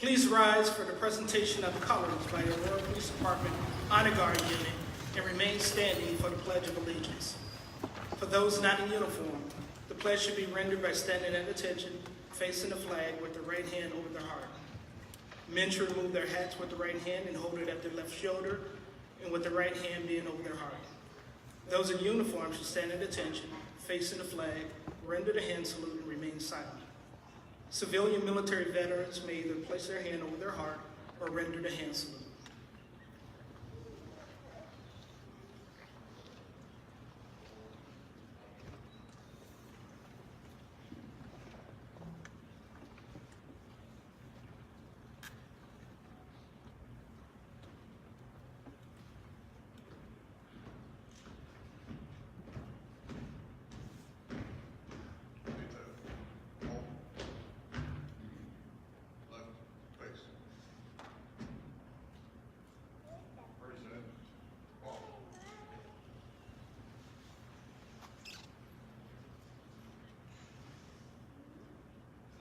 Please rise for the presentation of colors by the Aurora Police Department Honor Guard Unit and remain standing for the Pledge of Allegiance. For those not in uniform, the pledge should be rendered by standing at attention, facing the flag with the right hand over their heart. Men should remove their hats with the right hand and hold it at their left shoulder, and with the right hand being over their heart. Those in uniform should stand at attention, facing the flag, render the hand salute, and remain silent. Civilian military veterans may either place their hand over their heart or render the hand salute.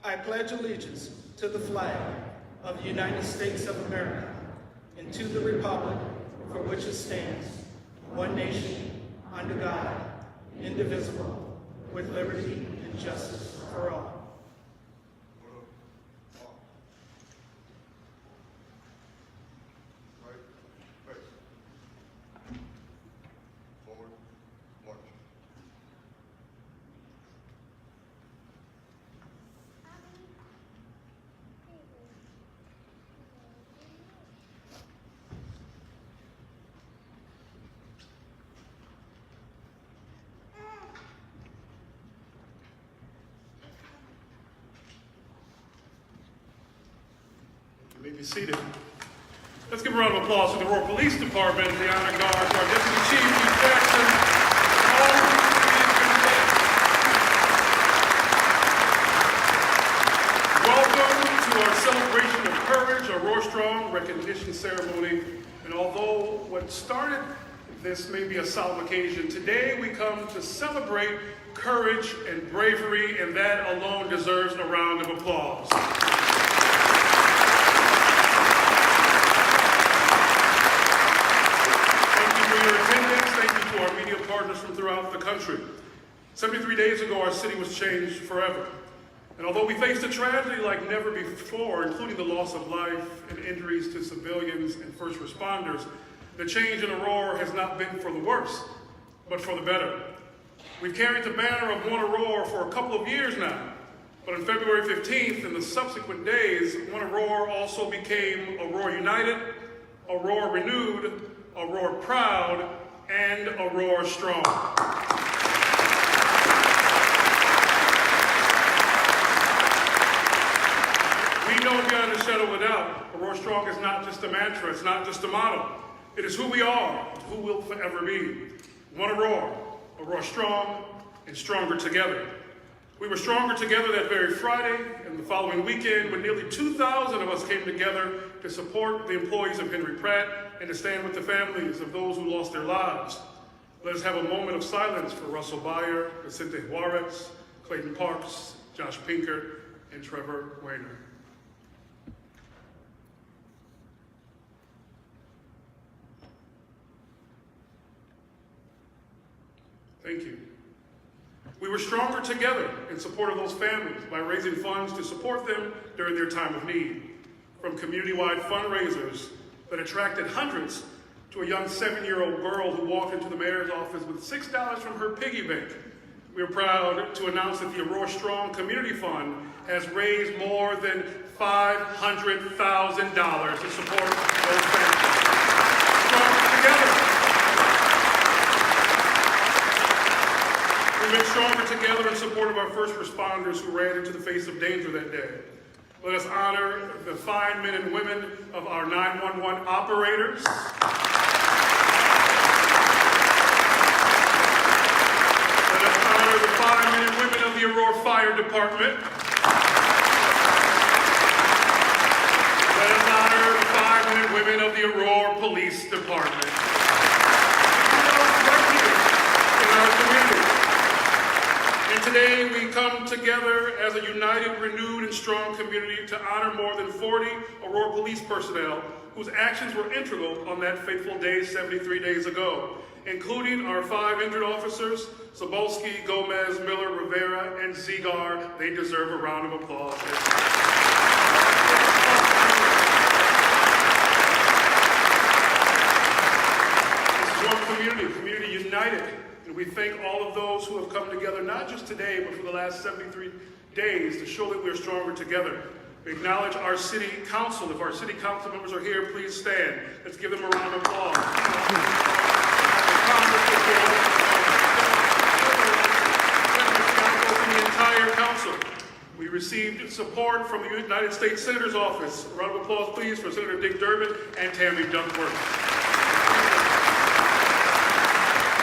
I pledge allegiance to the flag of the United States of America and to the republic for which it stands, one nation, under God, indivisible, with liberty and justice for all. You may be seated. Let's give a round of applause to the Aurora Police Department, the Honor Guard, our Deputy Chief, Chief Jackson, and all the police. Welcome to our celebration of courage, our Roar Strong recognition ceremony. And although what started this may be a solemn occasion, today we come to celebrate courage and bravery, and that alone deserves a round of applause. Thank you to our media partners from throughout the country. 73 days ago, our city was changed forever. And although we faced a tragedy like never before, including the loss of life and injuries to civilians and first responders, the change in Aurora has not been for the worse, but for the better. We've carried the banner of One Aurora for a couple of years now, but on February 15th and the subsequent days, One Aurora also became Aurora United, Aurora Renewed, Aurora Proud, and Aurora Strong. We know beyond a shadow of a doubt, Aurora Strong is not just a mantra, it's not just a motto. It is who we are, who we'll forever be. One Aurora, Aurora Strong, and stronger together. We were stronger together that very Friday and the following weekend when nearly 2,000 of us came together to support the employees of Henry Pratt and to stand with the families of those who lost their lives. Let us have a moment of silence for Russell Byer, Vicente Juarez, Clayton Parks, Josh Pinker, and Trevor Wayner. Thank you. We were stronger together in support of those families by raising funds to support them during their time of need. From community-wide fundraisers that attracted hundreds to a young 7-year-old girl who walked into the mayor's office with $6 from her piggy bank. We are proud to announce that the Aurora Strong Community Fund has raised more than $500,000 to support those families. Stronger together. We've been stronger together in support of our first responders who ran into the face of danger that day. Let us honor the fine men and women of our 911 operators. Let us honor the fine men and women of the Aurora Fire Department. Let us honor the fine men and women of the Aurora Police Department. Right here in our community. And today we come together as a united, renewed, and strong community to honor more than 40 Aurora police personnel whose actions were integral on that fateful day 73 days ago, including our 5 injured officers, Sobolski, Gomez, Miller, Rivera, and Zigar. They deserve a round of applause. Community united, and we thank all of those who have come together, not just today, but for the last 73 days to show that we're stronger together. We acknowledge our city council. If our city council members are here, please stand. Let's give them a round of applause. The entire council. We received support from the United States Senator's office. A round of applause, please, for Senator Dick Durbin and Tammy Duckworth.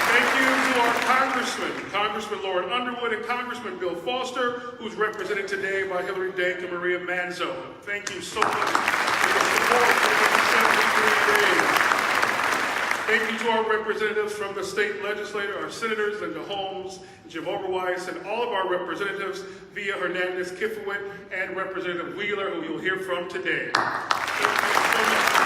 Thank you to our Congressman Lauren Underwood, and Congressman Bill Foster, who's represented today by Hillary Dank and Maria Manzo. Thank you so much for your support for the 73 days. Thank you to our representatives from the state legislature, our senators, Linda Holmes, Jim Oberweis, and all of our representatives, Via Hernandez Kifowit, and Representative Wheeler, who you'll hear from today. Thank you so much.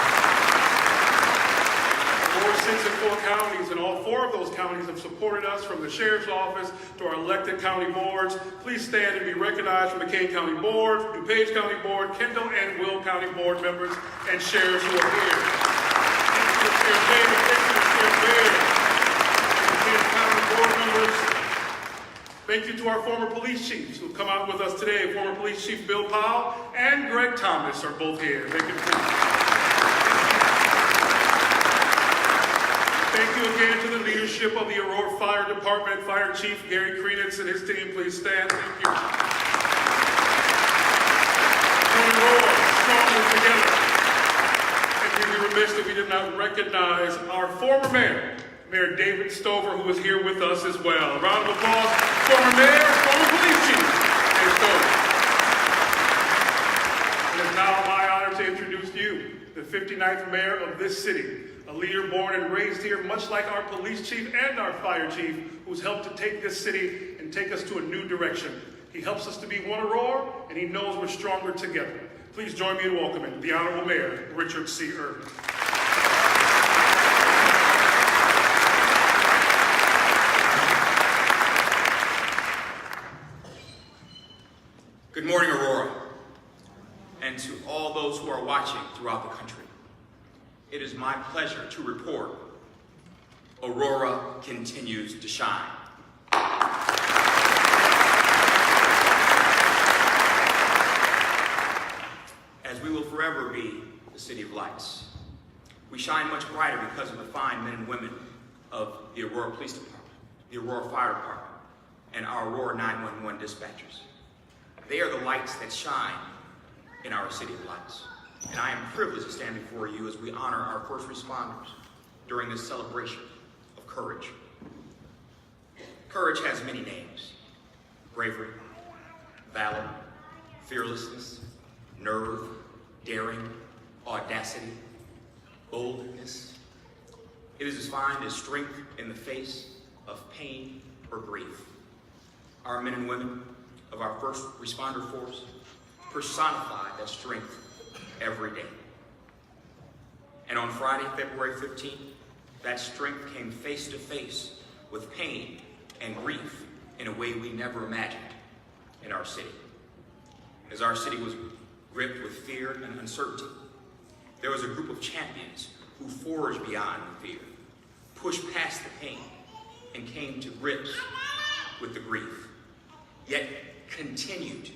6 and 4 counties, and all 4 of those counties have supported us, from the Sheriff's Office to our elected county boards. Please stand and be recognized from the Kane County Board, DuPage County Board, Kendall and Will County Board members, and sheriffs who are here. Thank you to Sheriff Davis, thank you to Sheriff Baird, and the Kane County Board members. Thank you to our former police chiefs who have come out with us today. Former Police Chief Bill Powell and Greg Thomas are both here. Thank you. Thank you again to the leadership of the Aurora Fire Department, Fire Chief Gary Krenitz and his team. Please stand. Thank you. Aurora, stronger together. And we'd be remiss if we did not recognize our former mayor, Mayor David Stover, who is here with us as well. A round of applause, former mayor, former police chief, David Stover. It is now my honor to introduce you, the 59th mayor of this city. A leader born and raised here, much like our police chief and our fire chief, who's helped to take this city and take us to a new direction. He helps us to be one Aurora, and he knows we're stronger together. Please join me in welcoming the Honorable Mayor, Richard C. Irvin. Good morning, Aurora, and to all those who are watching throughout the country. It is my pleasure to report Aurora continues to shine. As we will forever be the City of Lights. We shine much brighter because of the fine men and women of the Aurora Police Department, the Aurora Fire Department, and our Aurora 911 dispatchers. They are the lights that shine in our City of Lights. And I am privileged to stand before you as we honor our first responders during this celebration of courage. Courage has many names: bravery, valor, fearlessness, nerve, daring, audacity, boldness. It is defined as strength in the face of pain or grief. Our men and women of our first responder force personify that strength every day. And on Friday, February 15th, that strength came face to face with pain and grief in a way we never imagined in our city. As our city was gripped with fear and uncertainty, there was a group of champions who forged beyond the fear, pushed past the pain, and came to grips with the grief, yet continued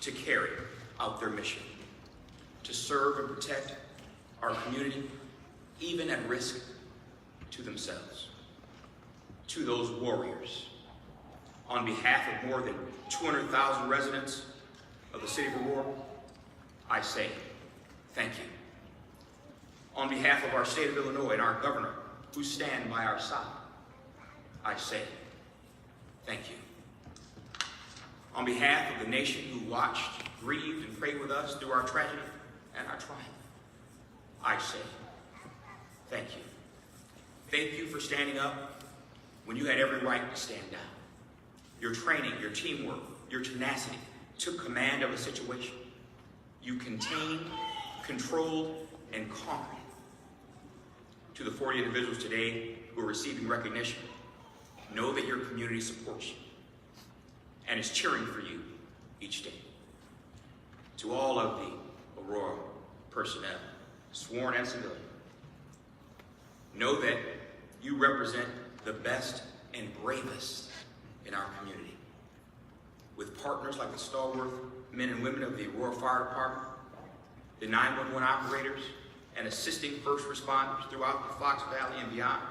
to carry out their mission, to serve and protect our community, even at risk to themselves. To those warriors, on behalf of more than 200,000 residents of the city of Aurora, I say thank you. On behalf of our state of Illinois and our governor, who stand by our side, I say thank you. On behalf of the nation who watched, grieved, and prayed with us through our tragedy and our triumph, I say thank you. Thank you for standing up when you had every right to stand down. your training, your teamwork, your tenacity took command of a situation. You contained, controlled, and conquered. To the 40 individuals today who are receiving recognition, know that your community supports you and is cheering for you each day. To all of the Aurora personnel, sworn and civilian, know that you represent the best and bravest in our community. With partners like the stalwart men and women of the Aurora Fire Department, the 911 operators, and assisting first responders throughout the Fox Valley and beyond,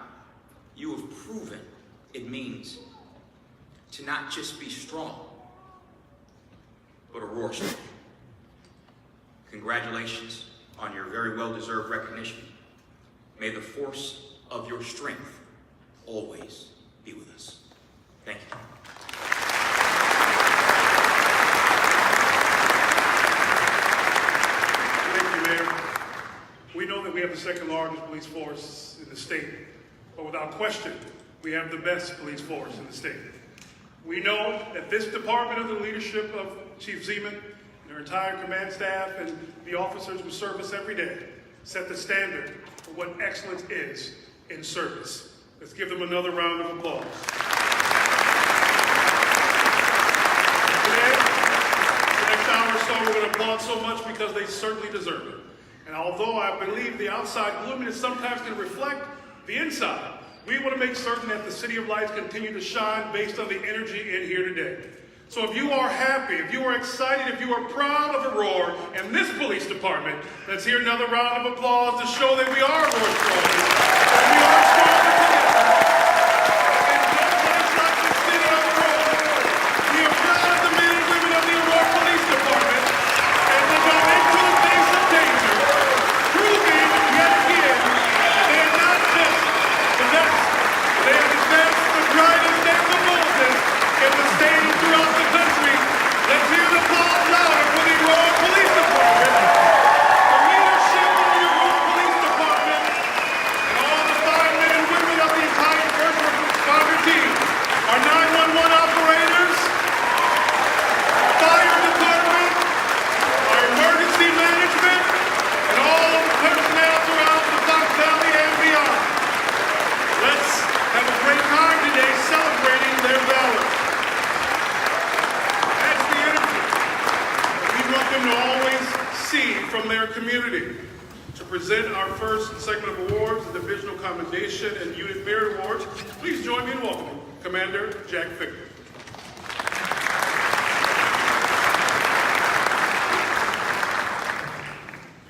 you have proven it means to not just be strong, but Aurora strong. Congratulations on your very well-deserved recognition. May the force of your strength always be with us. Thank you. Thank you, Mayor. We know that we have the second largest police force in the state, but without question, we have the best police force in the state. We know that this department, under the leadership of Chief Zeman and her entire command staff and the officers who serve us every day, set the standard for what excellence is in service. Let's give them another round of applause. Today, the next hour or so, we're going to applaud so much because they certainly deserve it. And although I believe the outside gloominess sometimes can reflect the inside, we want to make certain that the City of Lights continue to shine based on the energy in here today. So if you are happy, if you are excited, if you are proud of Aurora and this police department, let's hear another round of applause to show that we are Aurora strong. That we are stronger together. And just like the city of Aurora, we are proud of the men and women of the Aurora Police Department and they go into the face of danger, proving yet again that they are not just the best, they are the best, the brightest, and the boldest in the state and throughout the country. Let's hear the applause louder for the Aurora Police Department, the leadership of the Aurora Police Department, and all the firemen and women of the entire first responder team, our 911 operators, our fire department, our emergency management, and all of the personnel throughout the Fox Valley and beyond. Let's have a great time today celebrating their valor. That's the energy that we want them to always see from their community. To present our first segment of awards, the Divisional Commendation and Unit Merit Awards, please join me in welcoming Commander Jack Ficker.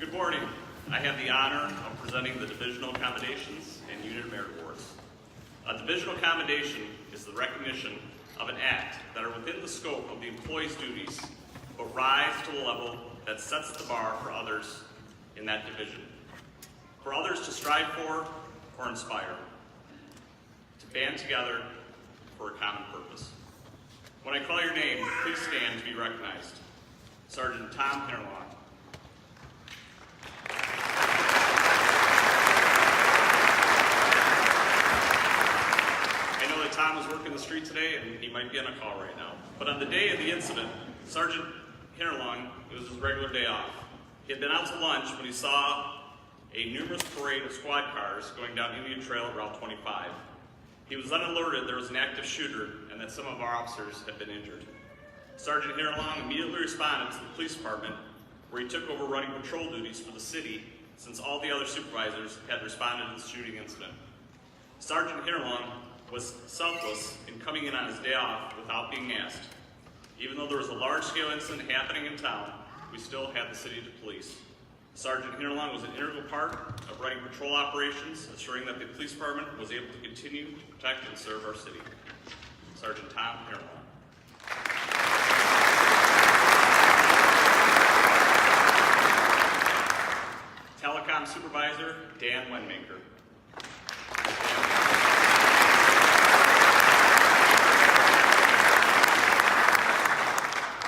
Good morning. I have the honor of presenting the Divisional Commendations and Unit Merit Awards. A Divisional Commendation is the recognition of an act that are within the scope of the employee's duties, but rise to the level that sets the bar for others in that division. For others to strive for or inspire. To band together for a common purpose. When I call your name, please stand to be recognized. Sergeant Tom Hinterlaw. I know that Tom is working the street today and he might be on a call right now. But on the day of the incident, Sergeant Hinterlaw, it was his regular day off. He had been out to lunch when he saw a numerous parade of squad cars going down Indian Trail at Route 25. He was then alerted there was an active shooter and that some of our officers had been injured. Sergeant Hinterlaw immediately responded to the police department, where he took over running patrol duties for the city since all the other supervisors had responded to the shooting incident. Sergeant Hinterlaw was selfless in coming in on his day off without being asked. Even though there was a large-scale incident happening in town, we still had the city to police. Sergeant Hinterlaw was an integral part of running patrol operations, ensuring that the police department was able to continue to protect and serve our city. Sergeant Tom Hinterlaw. Telecom Supervisor Dan Wenmaker.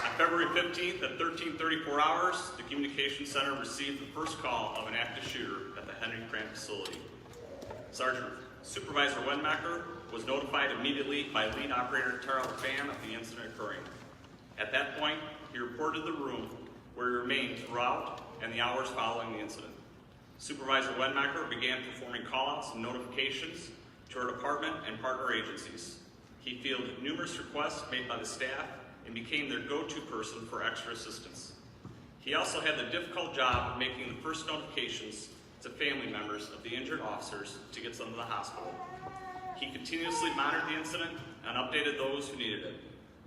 On February 15th at 13:34 hours, the Communications Center received the first call of an active shooter at the Henry Grant facility. Sergeant Supervisor Wenmacher was notified immediately by lead operator Tara Fan of the incident occurring. At that point, he reported the room where he remained throughout and the hours following the incident. Supervisor Wenmacher began performing call-outs and notifications to our department and partner agencies. He fielded numerous requests made by the staff and became their go-to person for extra assistance. He also had the difficult job of making the first notifications to family members of the injured officers to get them to the hospital. He continuously monitored the incident and updated those who needed it.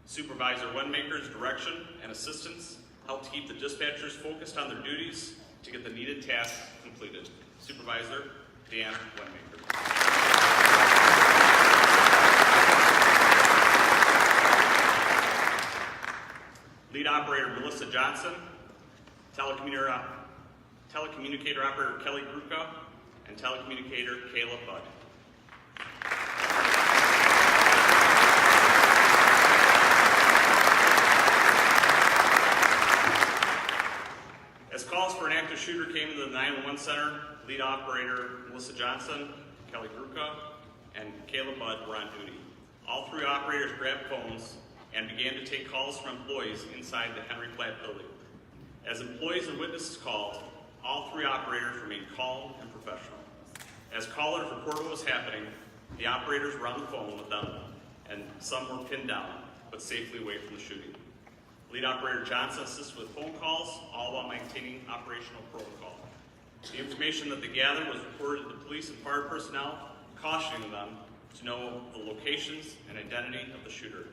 Supervisor Wenmaker's direction and assistance helped keep the dispatchers focused on their duties to get the needed tasks completed. Supervisor Dan Wenmaker. Lead operator Melissa Johnson, telecommunicator operator Kelly Gruka, and telecommunicator Caleb Budd. As calls for an active shooter came into the 911 center, lead operator Melissa Johnson, Kelly Gruka, and Caleb Budd were on duty. All three operators grabbed phones and began to take calls from employees inside the Henry Platt building. As employees and witnesses called, all three operators remained calm and professional. As callers reported what was happening, the operators were on the phone with them, and some were pinned down, but safely away from the shooting. Lead operator Johnson assisted with phone calls, all while maintaining operational protocol. The information that they gathered was reported to the police and fire personnel, cautioning them to know the locations and identity of the shooter.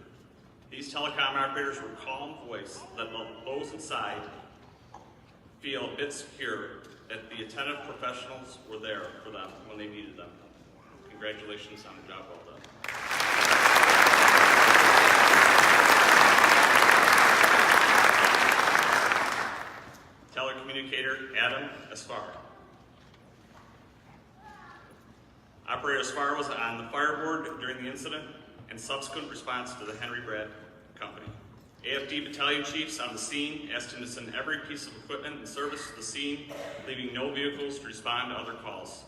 These telecom operators were calm voice that let those inside feel a bit secure that the attentive professionals were there for them when they needed them. Congratulations on the job well done. Telecommunicator Adam Asfar. Operator Asfar was on the fire board during the incident and subsequent response to the Henry Brad Company. AFD battalion chiefs on the scene asked him to send every piece of equipment and service to the scene, leaving no vehicles to respond to other calls.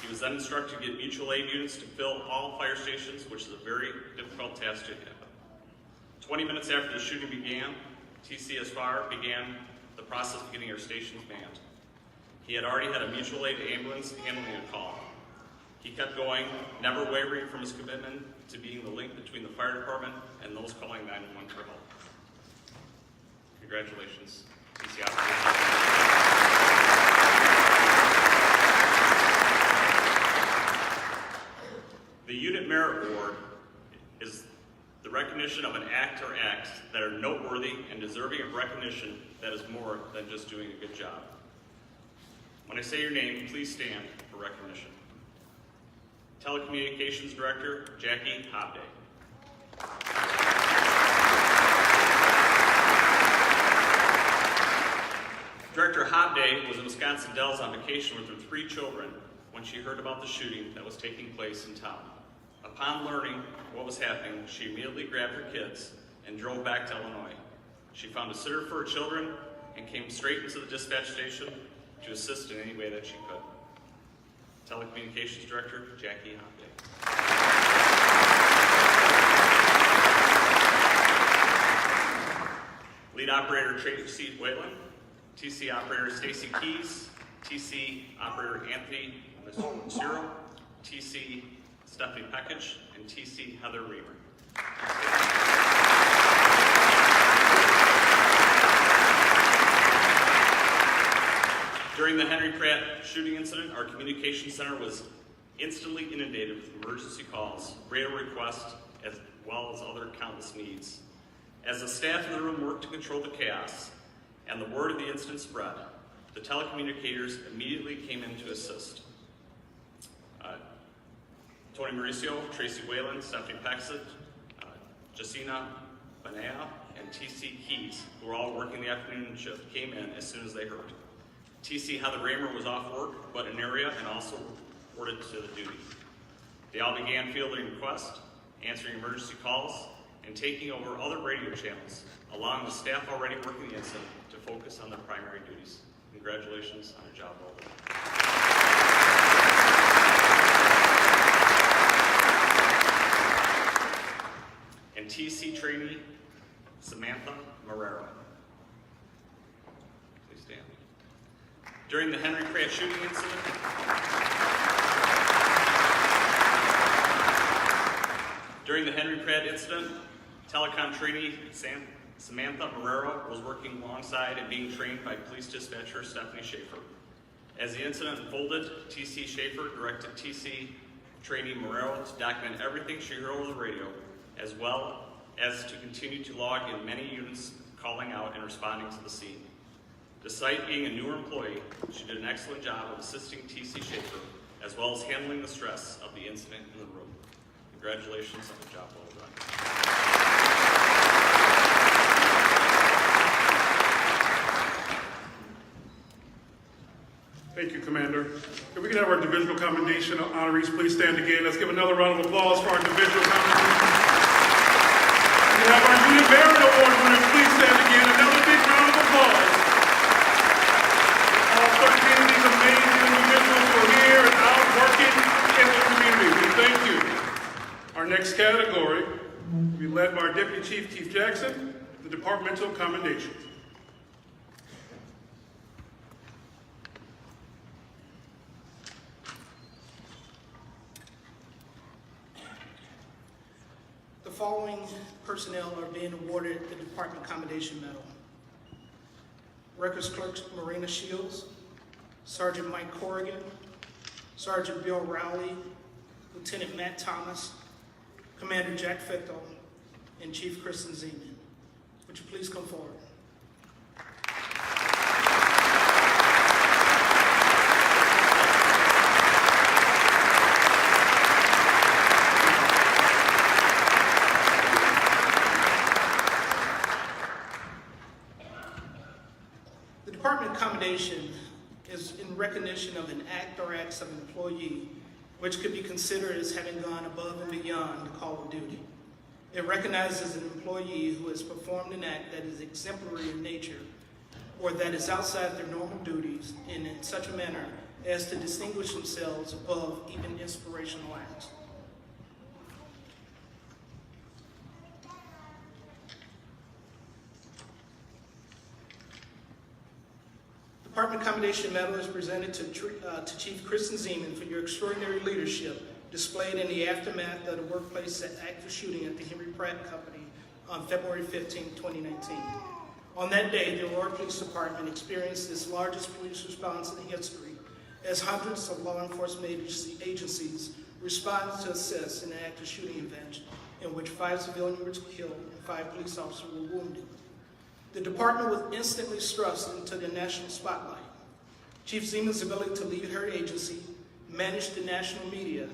He was then instructed to get mutual aid units to fill all fire stations, which is a very difficult task to have. 20 minutes after the shooting began, TC Asfar began the process of getting our stations manned. He had already had a mutual aid ambulance handling a call. He kept going, never wavering from his commitment to being the link between the fire department and those calling 911 for help. Congratulations, TC Operations. The Unit Merit Award is the recognition of an act or acts that are noteworthy and deserving of recognition that is more than just doing a good job. When I say your name, please stand for recognition. Telecommunications Director, Jackie Hobday. Director Hobday was in Wisconsin Dells on vacation with her 3 children when she heard about the shooting that was taking place in town. Upon learning what was happening, she immediately grabbed her kids and drove back to Illinois. She found a sitter for her children and came straight into the dispatch station to assist in any way that she could. Telecommunications Director, Jackie Hobday. Lead Operator Tracy Whalen, TC Operator Stacy Keys, TC Operator Anthony Ciro, TC Stephanie Peckage, and TC Heather Reamer. During the Henry Pratt shooting incident, our communication center was instantly inundated with emergency calls, radio requests, as well as other countless needs. As the staff in the room worked to control the chaos and the word of the incident spread, the telecommunicators immediately came in to assist. Tony Mauricio, Tracy Whalen, Stephanie Peckett, Jacina Banea, and TC Keys, who were all working the afternoon shift, came in as soon as they heard. TC Heather Raymer was off work, but in area and also reported to the duty. They all began fielding requests, answering emergency calls, and taking over other radio channels, allowing the staff already working the incident to focus on their primary duties. Congratulations on your job well done. Samantha Marrero. Please stand. During the Henry Pratt shooting incident, telecom trainee Samantha Marrero was working alongside and being trained by police dispatcher Stephanie Schaefer. As the incident unfolded, TC Schaefer directed TC trainee Marrero to document everything she heard over the radio, as well as to continue to log in many units calling out and responding to the scene. Despite being a newer employee, she did an excellent job of assisting TC Schaefer, as well as handling the stress of the incident in the room. Congratulations on the job well done. Thank you, Commander. If we can have our divisional commendation honorees please stand again. Let's give another round of applause for our divisional commendation. We have our Junior Merit Award winners please stand again. Another big round of applause. All 13 of these amazing individuals who are here and out working in the community. We thank you. Our next category will be led by our Deputy Chief Keith Jackson, the Departmental Commendations. The following personnel are being awarded the Department Commendation Medal. Records Clerk Marina Shields, Sergeant Mike Corrigan, Sergeant Bill Rowley, Lieutenant Matt Thomas, Commander Jack Fichtel, and Chief Kristen Zeman. Would you please come forward? The Department Commendation is in recognition of an act or acts of an employee which could be considered as having gone above and beyond the call of duty. It recognizes an employee who has performed an act that is exemplary in nature or that is outside their normal duties and in such a manner as to distinguish themselves above even inspirational acts. Department Commendation Medal is presented to Chief Kristen Zeman for your extraordinary leadership displayed in the aftermath of the workplace active shooting at the Henry Pratt Company on February 15, 2019. On that day, the Aurora Police Department experienced its largest police response in history as hundreds of law enforcement agencies responded to assist in an active shooting event in which 5 civilians were killed and 5 police officers were wounded. The department was instantly thrust into the national spotlight. Chief Zeman's ability to lead her agency, manage the national media,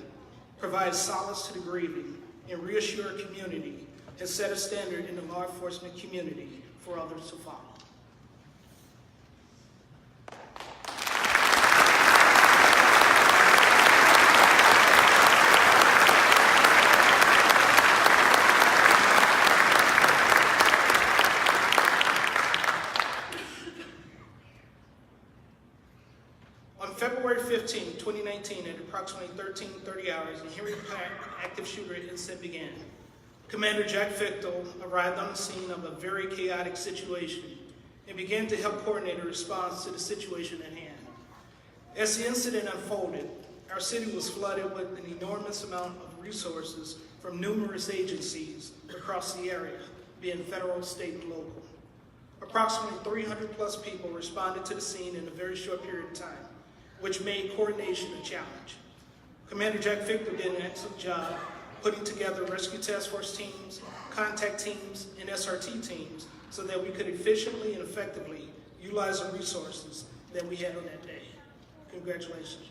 provide solace to the grieving, and reassure a community has set a standard in the law enforcement community for others to follow. On February 15, 2019, at approximately 13:30 hours, the Henry Pratt active shooter incident began. Commander Jack Fichtel arrived on the scene of a very chaotic situation and began to help coordinate a response to the situation at hand. As the incident unfolded, our city was flooded with an enormous amount of resources from numerous agencies across the area, being federal, state, and local. Approximately 300 plus people responded to the scene in a very short period of time, which made coordination a challenge. Commander Jack Fichtel did an excellent job putting together rescue task force teams, contact teams, and SRT teams so that we could efficiently and effectively utilize the resources that we had on that day. Congratulations.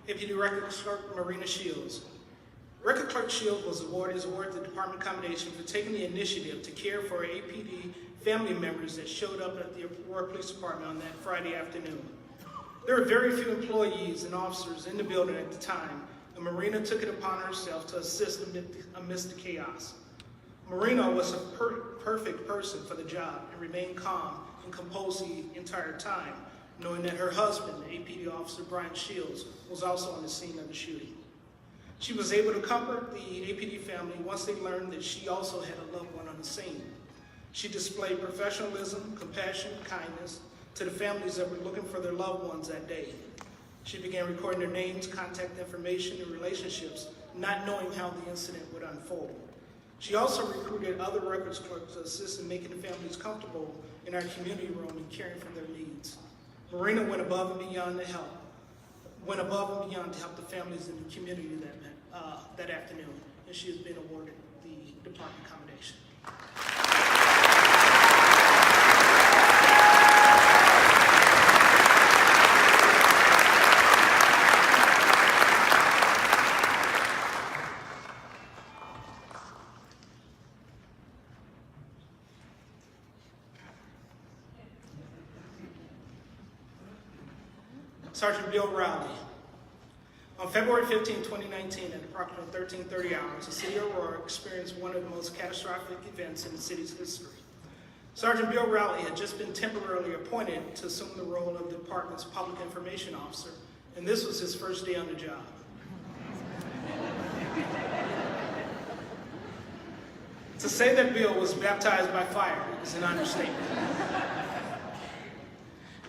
APD Record Clerk Marina Shields. Record Clerk Shields was awarded the Department Commendation for taking the initiative to care for APD family members that showed up at the Aurora Police Department on that Friday afternoon. There were very few employees and officers in the building at the time, and Marina took it upon herself to assist amidst the chaos. Marina was a perfect person for the job and remained calm and composed the entire time, knowing that her husband, APD Officer Brian Shields, was also on the scene of the shooting. She was able to comfort the APD family once they learned that she also had a loved one on the scene. She displayed professionalism, compassion, kindness to the families that were looking for their loved ones that day. She began recording their names, contact information, and relationships, not knowing how the incident would unfold. She also recruited other records clerks to assist in making the families comfortable in our community room and caring for their needs. Marina went above and beyond to help the families in the community that afternoon, and she has been awarded the department commendation. Sergeant Bill Rowley. On February 15, 2019, at approximately 13:30 hours, the city of Aurora experienced one of the most catastrophic events in the city's history. Sergeant Bill Rowley had just been temporarily appointed to assume the role of the department's public information officer, and this was his first day on the job. To say that Bill was baptized by fire is an understatement.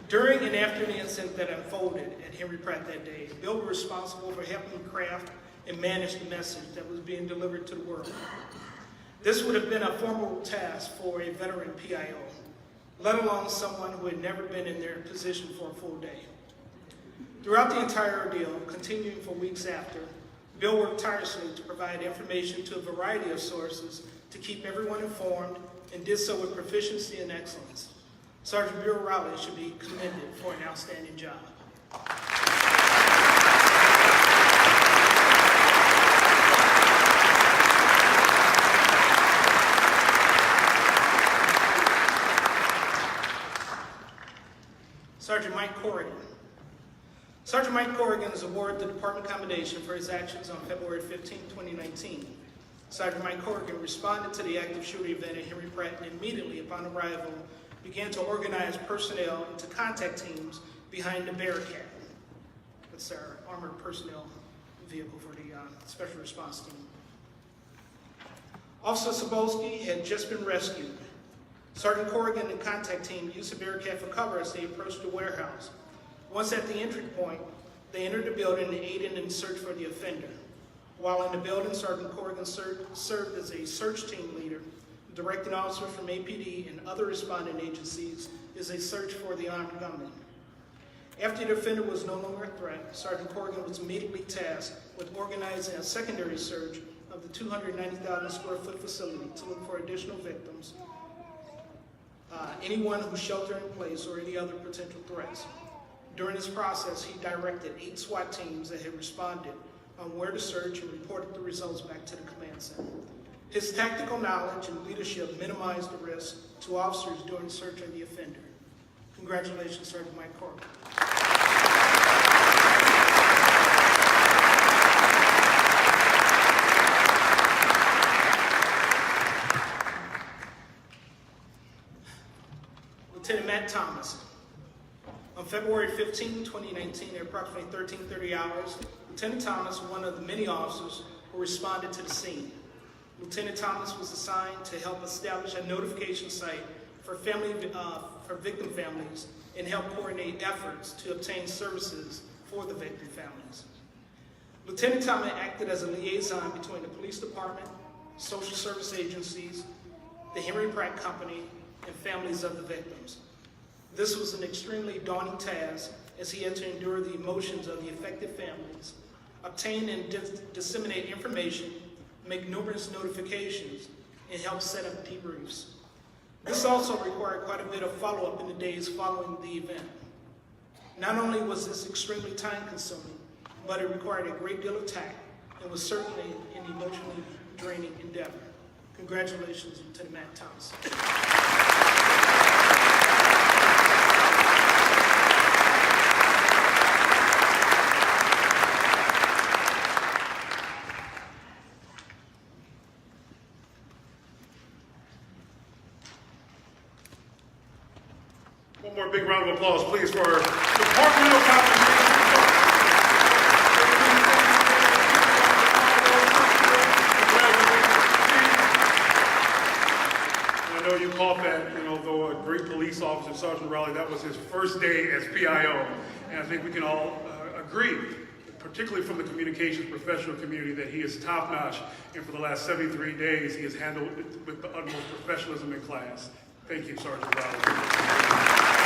During and after the incident that unfolded at Henry Pratt that day, Bill was responsible for helping craft and manage the message that was being delivered to the world. This would have been a formal task for a veteran PIO, let alone someone who had never been in their position for a full day. Throughout the entire ordeal, continuing for weeks after, Bill worked tirelessly to provide information to a variety of sources to keep everyone informed, and did so with proficiency and excellence. Sergeant Bill Rowley should be commended for an outstanding job. Sergeant Mike Corrigan. Sergeant Mike Corrigan is awarded the department commendation for his actions on February 15, 2019. Sergeant Mike Corrigan responded to the active shooter event at Henry Pratt and immediately upon arrival began to organize personnel into contact teams behind the Bearcat. That's our armored personnel vehicle for the special response team. Officer Sobolski had just been rescued. Sergeant Corrigan and contact team used the Bearcat for cover as they approached the warehouse. Once at the entry point, they entered the building and aided in the search for the offender. While in the building, Sergeant Corrigan served as a search team leader, directing officers from APD and other responding agencies is a search for the armed gunman. After the offender was no longer a threat, Sergeant Corrigan was immediately tasked with organizing a secondary search of the 290,000 square foot facility to look for additional victims, anyone who sheltered in place, or any other potential threats. During this process, he directed 8 SWAT teams that had responded on where to search and reported the results back to the command center. His tactical knowledge and leadership minimized the risk to officers during the search of the offender. Congratulations, Sergeant Mike Corrigan. Lieutenant Matt Thomas. On February 15, 2019, at approximately 13:30 hours, Lieutenant Thomas, one of the many officers who responded to the scene. Lieutenant Thomas was assigned to help establish a notification site for victim families and help coordinate efforts to obtain services for the victim families. Lieutenant Thomas acted as a liaison between the police department, social service agencies, the Henry Pratt Company, and families of the victims. This was an extremely daunting task as he had to endure the emotions of the affected families, obtain and disseminate information, make numerous notifications, and help set up debriefs. This also required quite a bit of follow-up in the days following the event. Not only was this extremely time-consuming, but it required a great deal of tact and was certainly an emotionally draining endeavor. Congratulations, Lieutenant Matt Thomas. applause, please, for our departmental compensation. I know you caught that, though a great police officer, Sergeant Rowley, that was his first day as PIO. And I think we can all agree, particularly from the communications professional community, that he is top-notch. And for the last 73 days, he has handled it with the utmost professionalism in class. Thank you, Sergeant Rowley.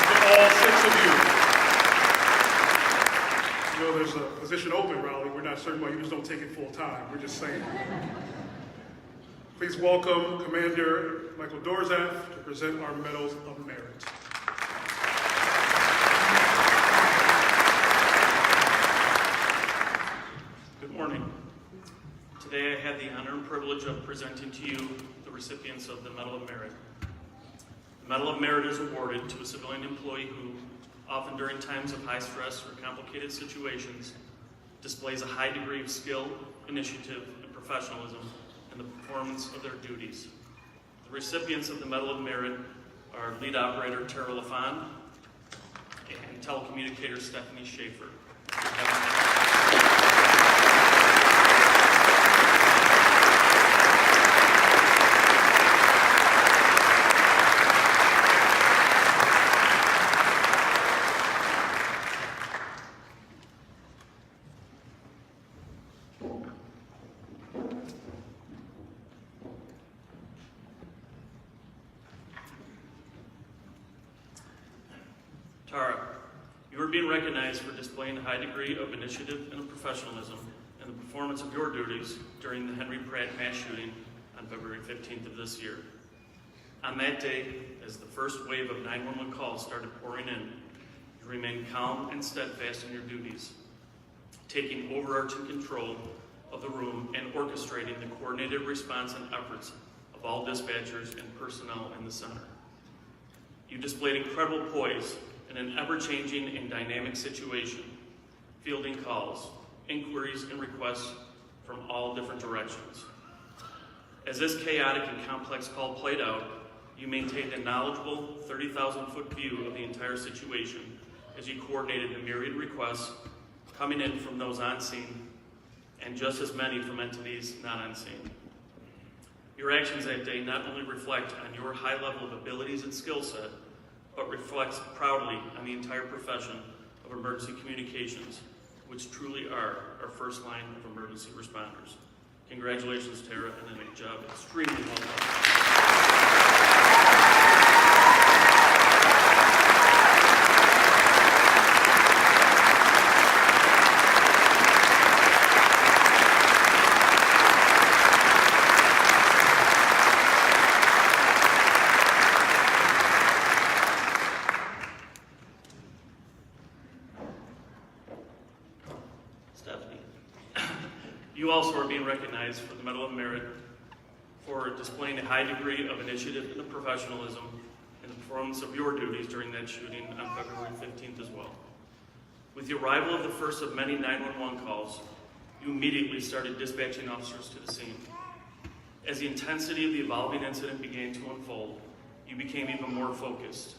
To all 6 of you. There's a position open, Rowley. We're not certain why you just don't take it full time. We're just saying. Please welcome Commander Michael Dorzaf to present our Medals of Merit. Good morning. Today I have the honor and privilege of presenting to you the recipients of the Medal of Merit. The Medal of Merit is awarded to a civilian employee who, often during times of high stress or complicated situations, displays a high degree of skill, initiative, and professionalism in the performance of their duties. The recipients of the Medal of Merit are Lead Operator Tara LaFond and Telecommunicator Stephanie Schaefer. Tara, you are being recognized for displaying a high degree of initiative and professionalism in the performance of your duties during the Henry Pratt mass shooting on February 15th of this year. On that day, as the first wave of 911 calls started pouring in, you remained calm and steadfast in your duties, taking overarching control of the room and orchestrating the coordinated response and efforts of all dispatchers and personnel in the center. You displayed incredible poise in an ever-changing and dynamic situation, fielding calls, inquiries, and requests from all different directions. As this chaotic and complex call played out, you maintained a knowledgeable 30,000-foot view of the entire situation as you coordinated the myriad requests coming in from those on scene and just as many from entities not on scene. Your actions that day not only reflect on your high level of abilities and skill set, but reflects proudly on the entire profession of emergency communications, which truly are our first line of emergency responders. Congratulations, Tara, and a job extremely well done. Stephanie. You also are being recognized for the Medal of Merit for displaying a high degree of initiative and professionalism in the performance of your duties during that shooting on February 15th as well. With the arrival of the first of many 911 calls, you immediately started dispatching officers to the scene. As the intensity of the evolving incident began to unfold, you became even more focused,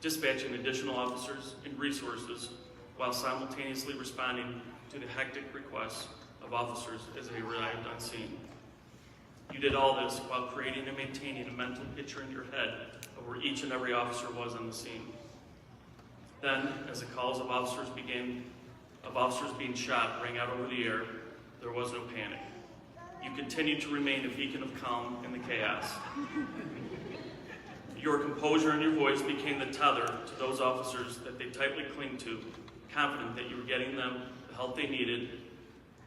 dispatching additional officers and resources while simultaneously responding to the hectic requests of officers as they arrived on scene. You did all this while creating and maintaining a mental picture in your head of where each and every officer was on the scene. Then, as the calls of officers being shot rang out over the air, there was no panic. You continued to remain a beacon of calm in the chaos. Your composure and your voice became the tether to those officers that they tightly clinged to, confident that you were getting them the help they needed,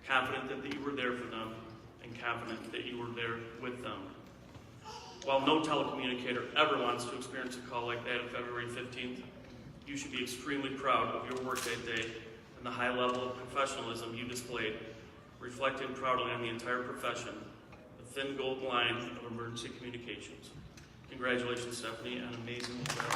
confident that you were there for them, and confident that you were there with them. While no telecommunicator ever wants to experience a call like that on February 15th, you should be extremely proud of your work that day and the high level of professionalism you displayed, reflecting proudly on the entire profession, the thin gold line of emergency communications. Congratulations, Stephanie, on an amazing job.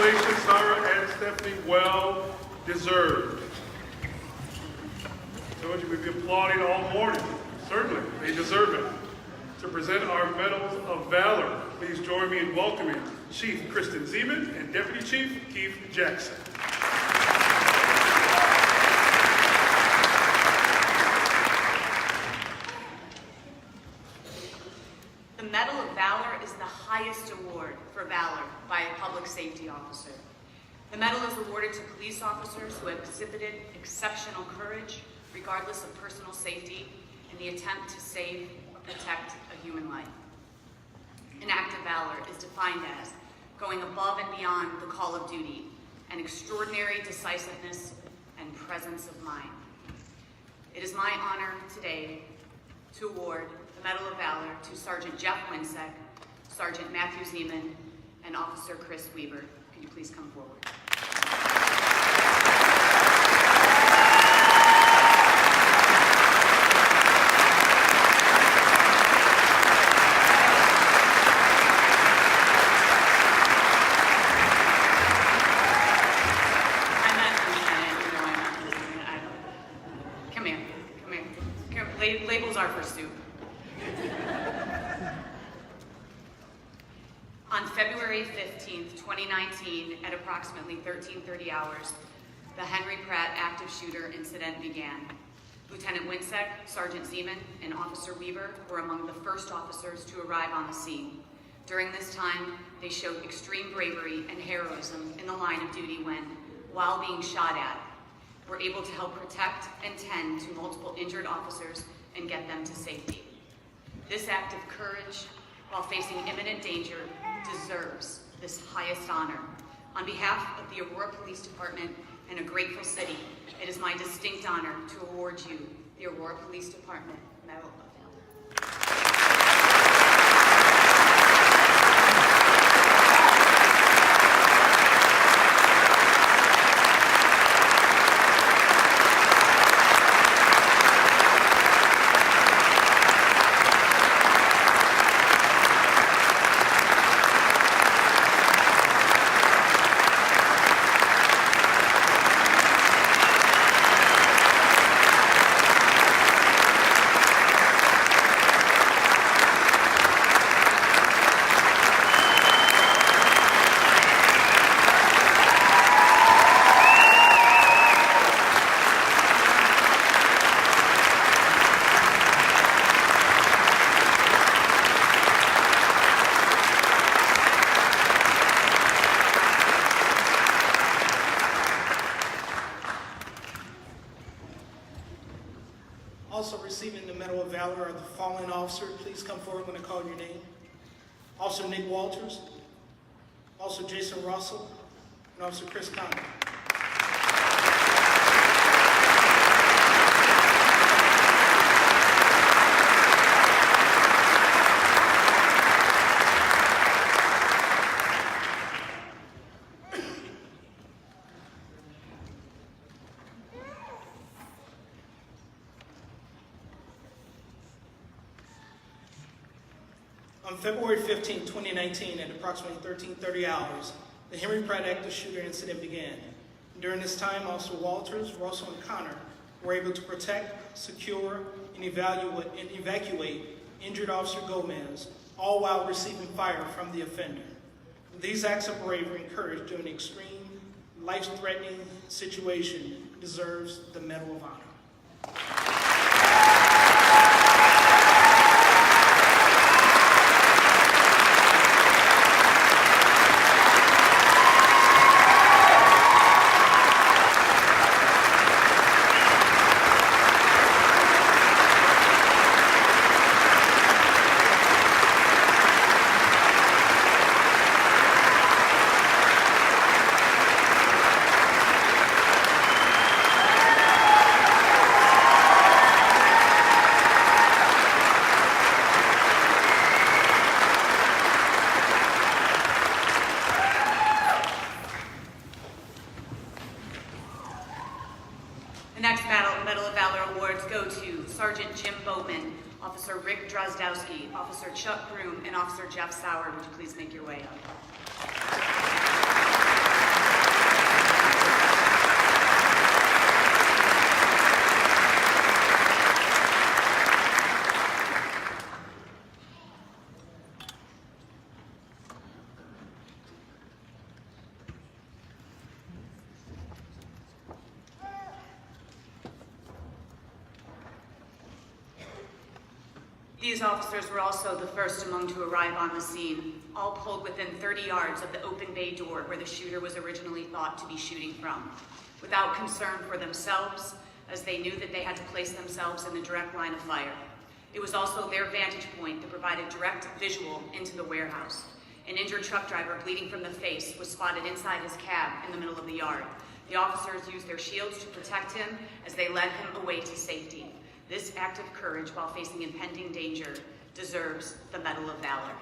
Congratulations, Sarah and Stephanie. Well deserved. I told you we'd be applauding all morning. Certainly, they deserve it. To present our Medals of Valor, please join me in welcoming Chief Kristen Zeman and Deputy Chief Keith Jackson. The Medal of Valor is the highest award for valor by a public safety officer. The medal is awarded to police officers who have exhibited exceptional courage, regardless of personal safety, in the attempt to save or protect a human life. An act of valor is defined as going above and beyond the call of duty, and extraordinary decisiveness and presence of mind. It is my honor today to award the Medal of Valor to Sergeant Jeff Winsek, Sergeant Matthew Zeman, and Officer Chris Weaver. Could you please come forward? Labels are for soup. On February 15th, 2019, at approximately 13:30 hours, the Henry Pratt active shooter incident began. Lieutenant Winsek, Sergeant Zeman, and Officer Weaver were among the first officers to arrive on the scene. During this time, they showed extreme bravery and heroism in the line of duty when, while being shot at, were able to help protect and tend to multiple injured officers and get them to safety. This act of courage, while facing imminent danger, deserves this highest honor. On behalf of the Aurora Police Department and a grateful city, it is my distinct honor to award you the Aurora Police Department Medal of Valor. Also receiving the Medal of Valor are the following officers. Please come forward when I call your name. Officer Nick Walters, Officer Jason Russell, and Officer Chris Conner. On February 15, 2019, at approximately 13:30 hours, the Henry Pratt active shooter incident began. During this time, Officer Walters, Russell, and Conner were able to protect, secure, and evacuate injured Officer Gomez, all while receiving fire from the offender. These acts of bravery and courage during an extreme, life-threatening situation deserves the Medal of Honor. The next Medal of Valor awards go to Sergeant Jim Boatman, Officer Rick Drozdowski, Officer Chuck Groom, and Officer Jeff Sauer. Would you please make your way up? These officers were also the first among to arrive on the scene, all pulled within 30 yards of the open bay door where the shooter was originally thought to be shooting from, without concern for themselves, as they knew that they had to place themselves in the direct line of fire. It was also their vantage point that provided direct visual into the warehouse. An injured truck driver bleeding from the face was spotted inside his cab in the middle of the yard. The officers used their shields to protect him as they led him away to safety. This act of courage while facing impending danger deserves the Medal of Valor.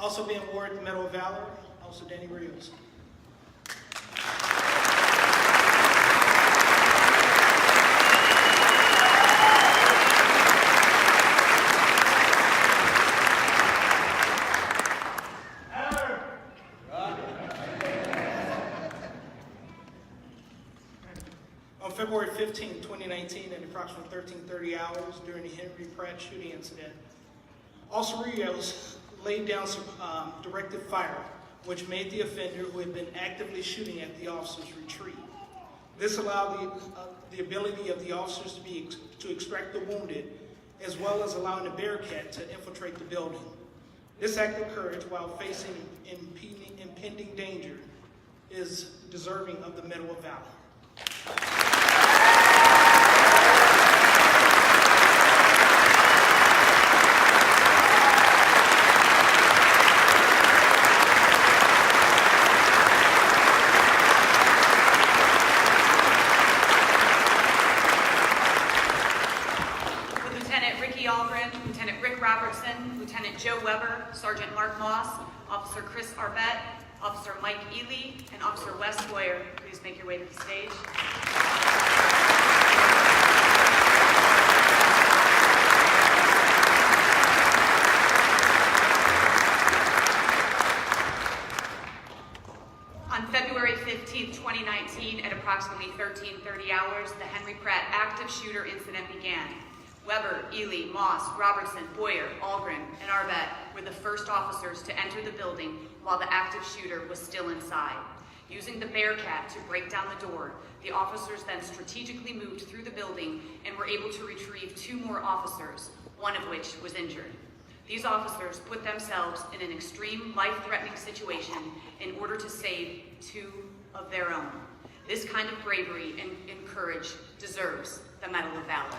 Also being awarded the Medal of Valor, Officer Danny Rios. On February 15, 2019, at approximately 13:30 hours during the Henry Pratt shooting incident, Officer Rios laid down some directed fire, which made the offender who had been actively shooting at the officers retreat. This allowed the ability of the officers to extract the wounded, as well as allowing the Bearcat to infiltrate the building. This act of courage, while facing impending danger, is deserving of the Medal of Valor. Lieutenant Joe Weber, Sergeant Mark Moss, Officer Chris Arbett, Officer Mike Ely, and Officer Wes Boyer. Please make your way to the stage. On February 15, 2019, at approximately 13:30 hours, the Henry Pratt active shooter incident began. Weber, Ely, Moss, Robertson, Boyer, Algren, and Arbett were the first officers to enter the building while the active shooter was still inside. Using the Bearcat to break down the door, the officers then strategically moved through the building and were able to retrieve 2 more officers, one of which was injured. These officers put themselves in an extreme life-threatening situation in order to save 2 of their own. This kind of bravery and courage deserves the Medal of Valor.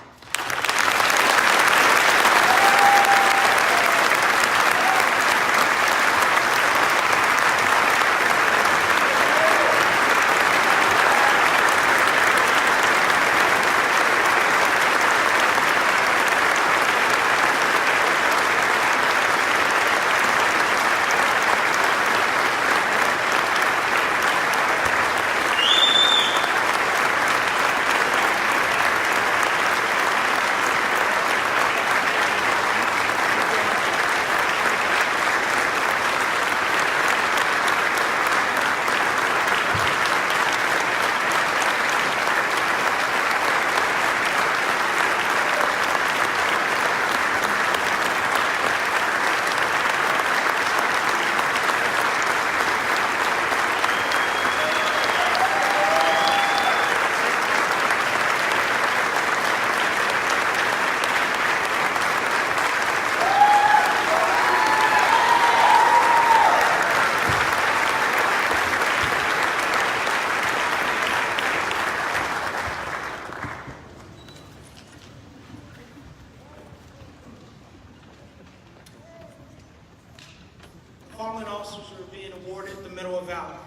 Following officers are being awarded the Medal of Valor.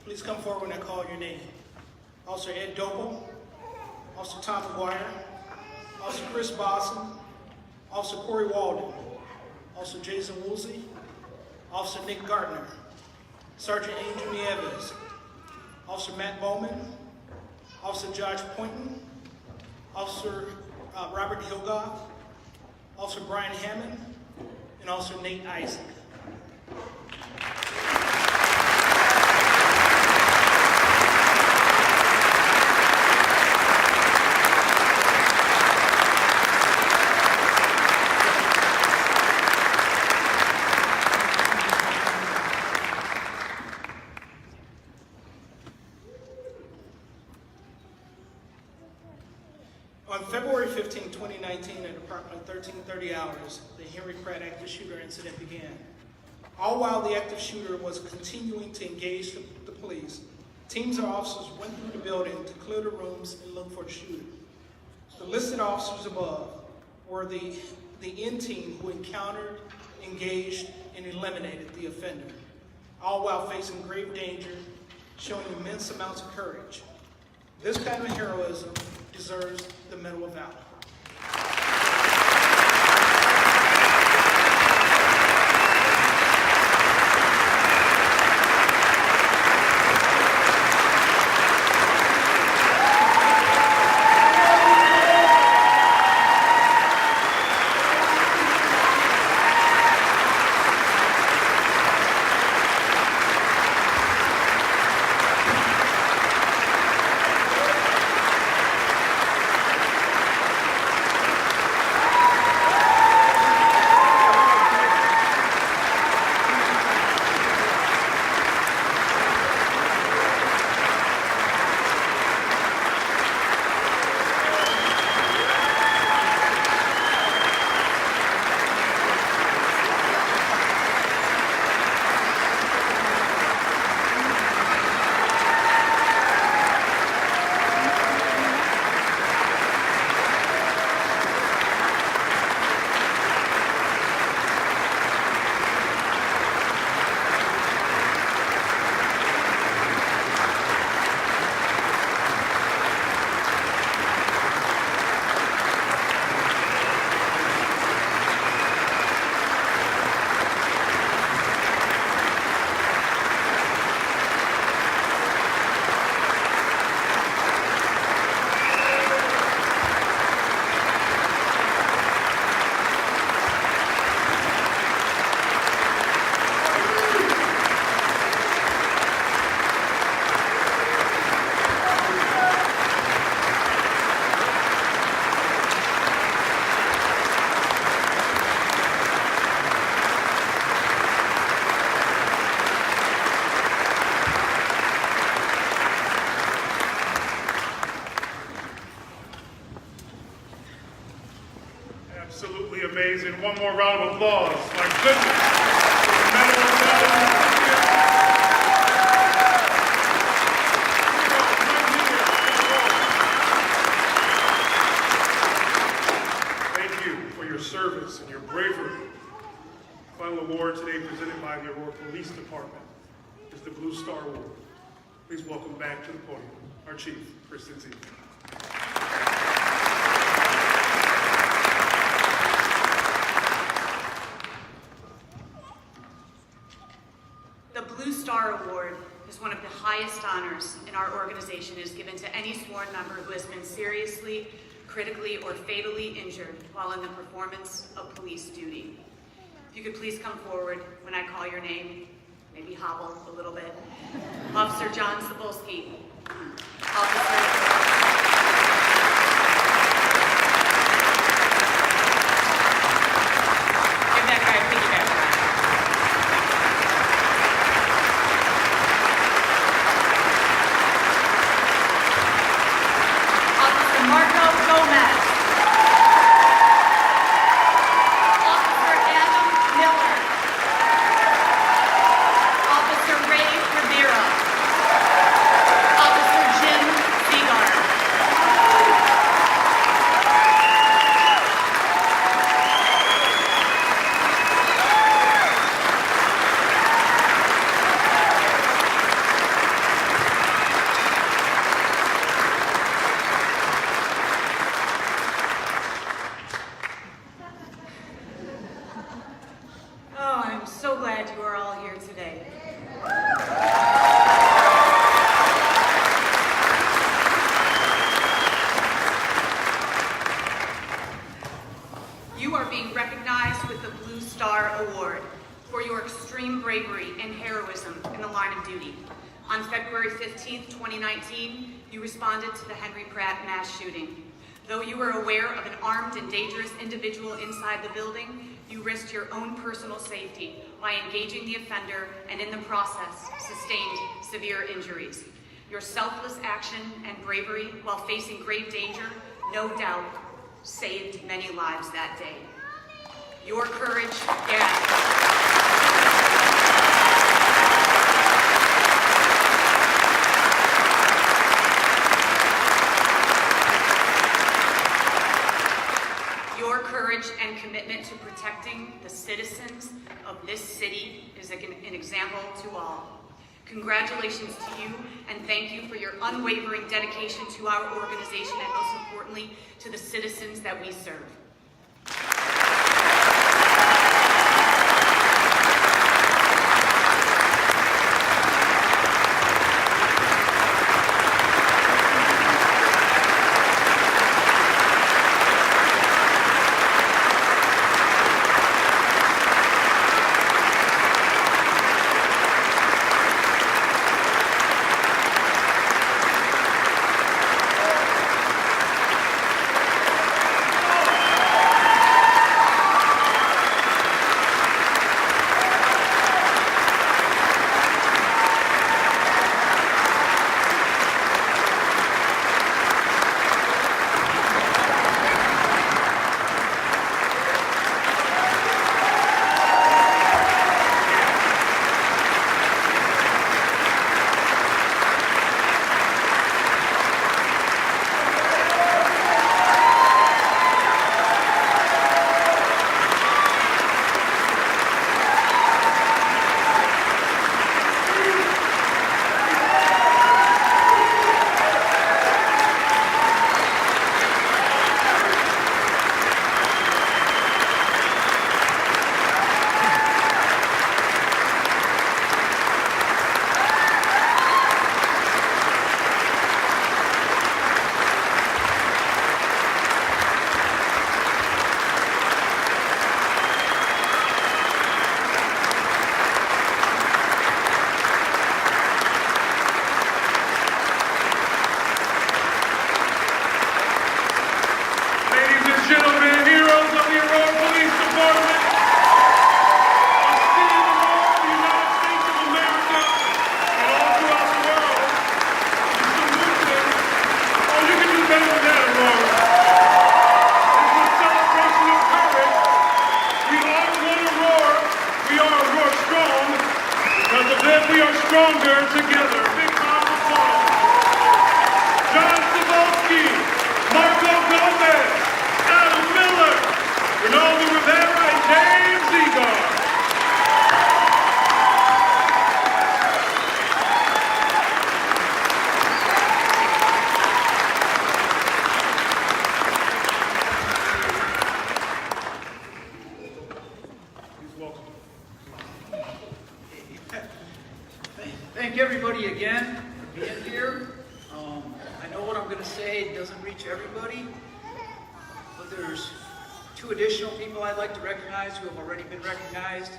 Please come forward when I call your name. Officer Ed Doble, Officer Tom McGuire, Officer Chris Bosson, Officer Corey Walden, Officer Jason Woolsey, Officer Nick Gardner, Sergeant Angel Nieves, Officer Matt Bowman, Officer Josh Poynton, Officer Robert Hilgoff, Officer Brian Hammond, and Officer Nate Isaac. On February 15, 2019, at approximately 13:30 hours, the Henry Pratt active shooter incident began. All while the active shooter was continuing to engage the police, teams of officers went through the building to clear the rooms and look for the shooter. The listed officers above were the N team who encountered, engaged, and eliminated the offender, all while facing grave danger, showing immense amounts of courage. This kind of heroism deserves the Medal of Valor. Absolutely amazing. One more round of applause. My goodness. For the Medal of Valor. Thank you for your service and your bravery. Final award today presented by the Aurora Police Department is the Blue Star Award. Please welcome back to the podium our Chief, Kristen Z. The Blue Star Award is one of the highest honors in our organization. It is given to any sworn member who has been seriously, critically, or fatally injured while in the performance of police duty. If you could please come forward when I call your name, maybe hobble a little bit. Officer John Cebulski. Give that guy a piggyback ride. Officer Marco Gomez. Officer Adam Miller. Officer Ray Rivera. Officer Jim Siegel. glad you are all here today. You are being recognized with the Blue Star Award for your extreme bravery and heroism in the line of duty. On February 15th, 2019, you responded to the Henry Pratt mass shooting. Though you were aware of an armed and dangerous individual inside the building, you risked your own personal safety by engaging the offender and in the process sustained severe injuries. Your selfless action and bravery while facing grave danger, no doubt, saved many lives that day. Your courage, Your courage and commitment to protecting the citizens of this city is an example to all. Congratulations to you, and thank you for your unwavering dedication to our organization and most importantly, to the citizens that we serve. Thank everybody again for being here. I know what I'm going to say doesn't reach everybody, but there's two additional people I'd like to recognize who have already been recognized.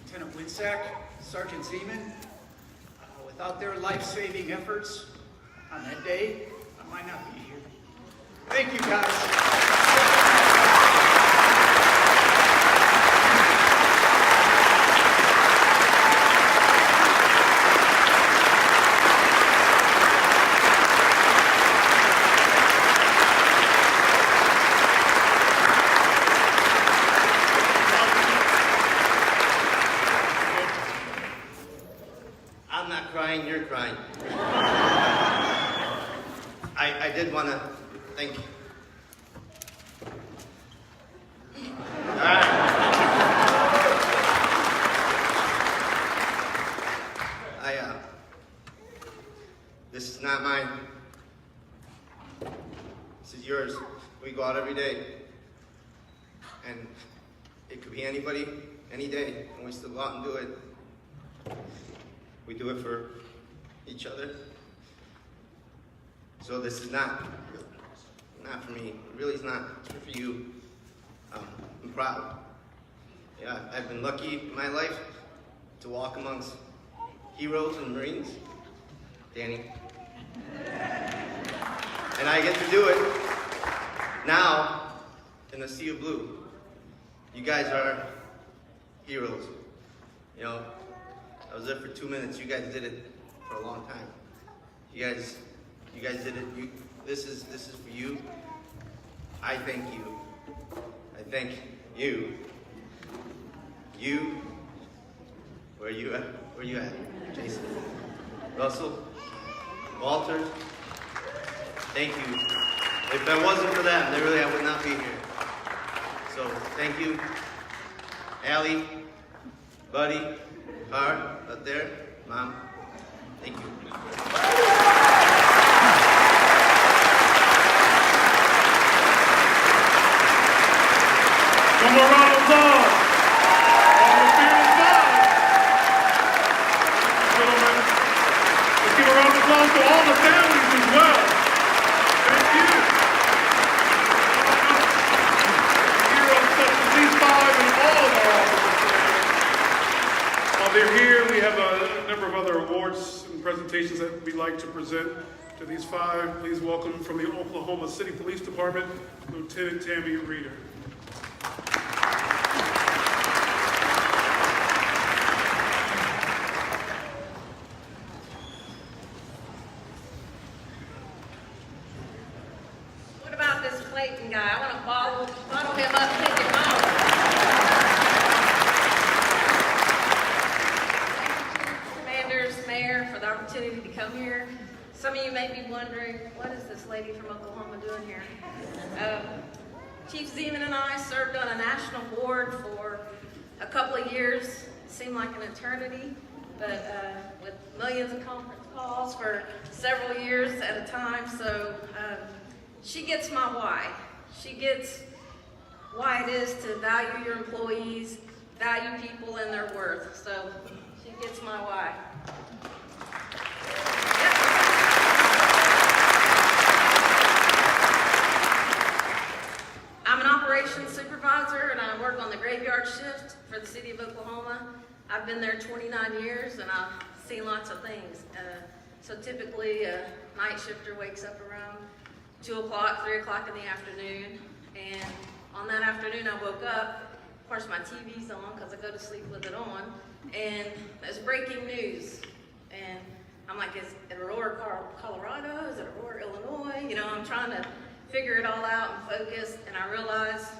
Lieutenant Winsack, Sergeant Zeman. Without their life-saving efforts on that day, I might not be here. Thank you, guys. I'm not crying, you're crying. I did want to thank you. All right. This is not mine. This is yours. We go out every day. And it could be be anybody, any day, and we still go out and do it. We do it for each other. So this is not for me. It really is not. It's for you. I'm proud. Yeah, I've been lucky in my life to walk amongst heroes and Marines. Danny. And I get to do it now in the sea of blue. You guys are heroes. You know, I was there for 2 minutes. You guys did it for a long time. You guys did it. This is for you. I thank you. I thank you. You. Where you at? Where you at? Jason. Russell. Walter. Thank you. If that wasn't for them, I would not be here. So thank you. Allie, Buddy, Car, up there, Mom. Thank you. One more round of applause. On the fearless side. Gentlemen, let's give a round of applause to all the families as well. Thank you. Heroes such as these five and all of our officers. While they're here, we have a number of other awards and presentations that we'd like to present to these five. Please welcome from the Oklahoma City Police Department, Lieutenant Tammy Reeder. Guy. I want to bottle him up and take him home. Commanders, Mayor, for the opportunity to come here. Some of you may be wondering, what is this lady from Oklahoma doing here? Chief Zeman and I served on a national board for a couple of years. It seemed like an eternity, but with millions of conference calls for several years at a time. So she gets my why. She gets why it is to value your employees, value people and their worth. So she gets my why. I'm an operations supervisor and I work on the graveyard shift for the city of Oklahoma. I've been there 29 years and I've seen lots of things. So typically a night shifter wakes up around 2 o'clock, 3 o'clock in the afternoon, and on that afternoon I woke up. Of course my TV's on because I go to sleep with it on, and there's breaking news. And I'm like, is it Aurora, Colorado? Is it Aurora, Illinois? You know, I'm trying to figure it all out and focus, and I realize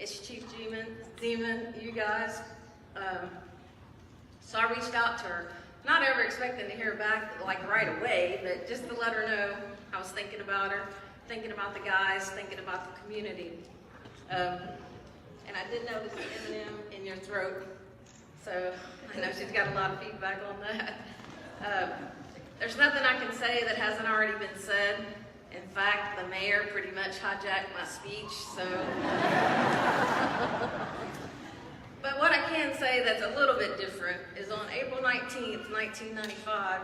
it's Chief Zeman, you guys. So I reached out to her, not ever expecting to hear back like right away, but just to let her know I was thinking about her, thinking about the guys, thinking about the community. And I did notice the M&M in your throat, so I know she's got a lot of feedback on that. There's nothing I can say that hasn't already been said. In fact, the mayor pretty much hijacked my speech, so. But what I can say that's a little bit different is on April 19th, 1995,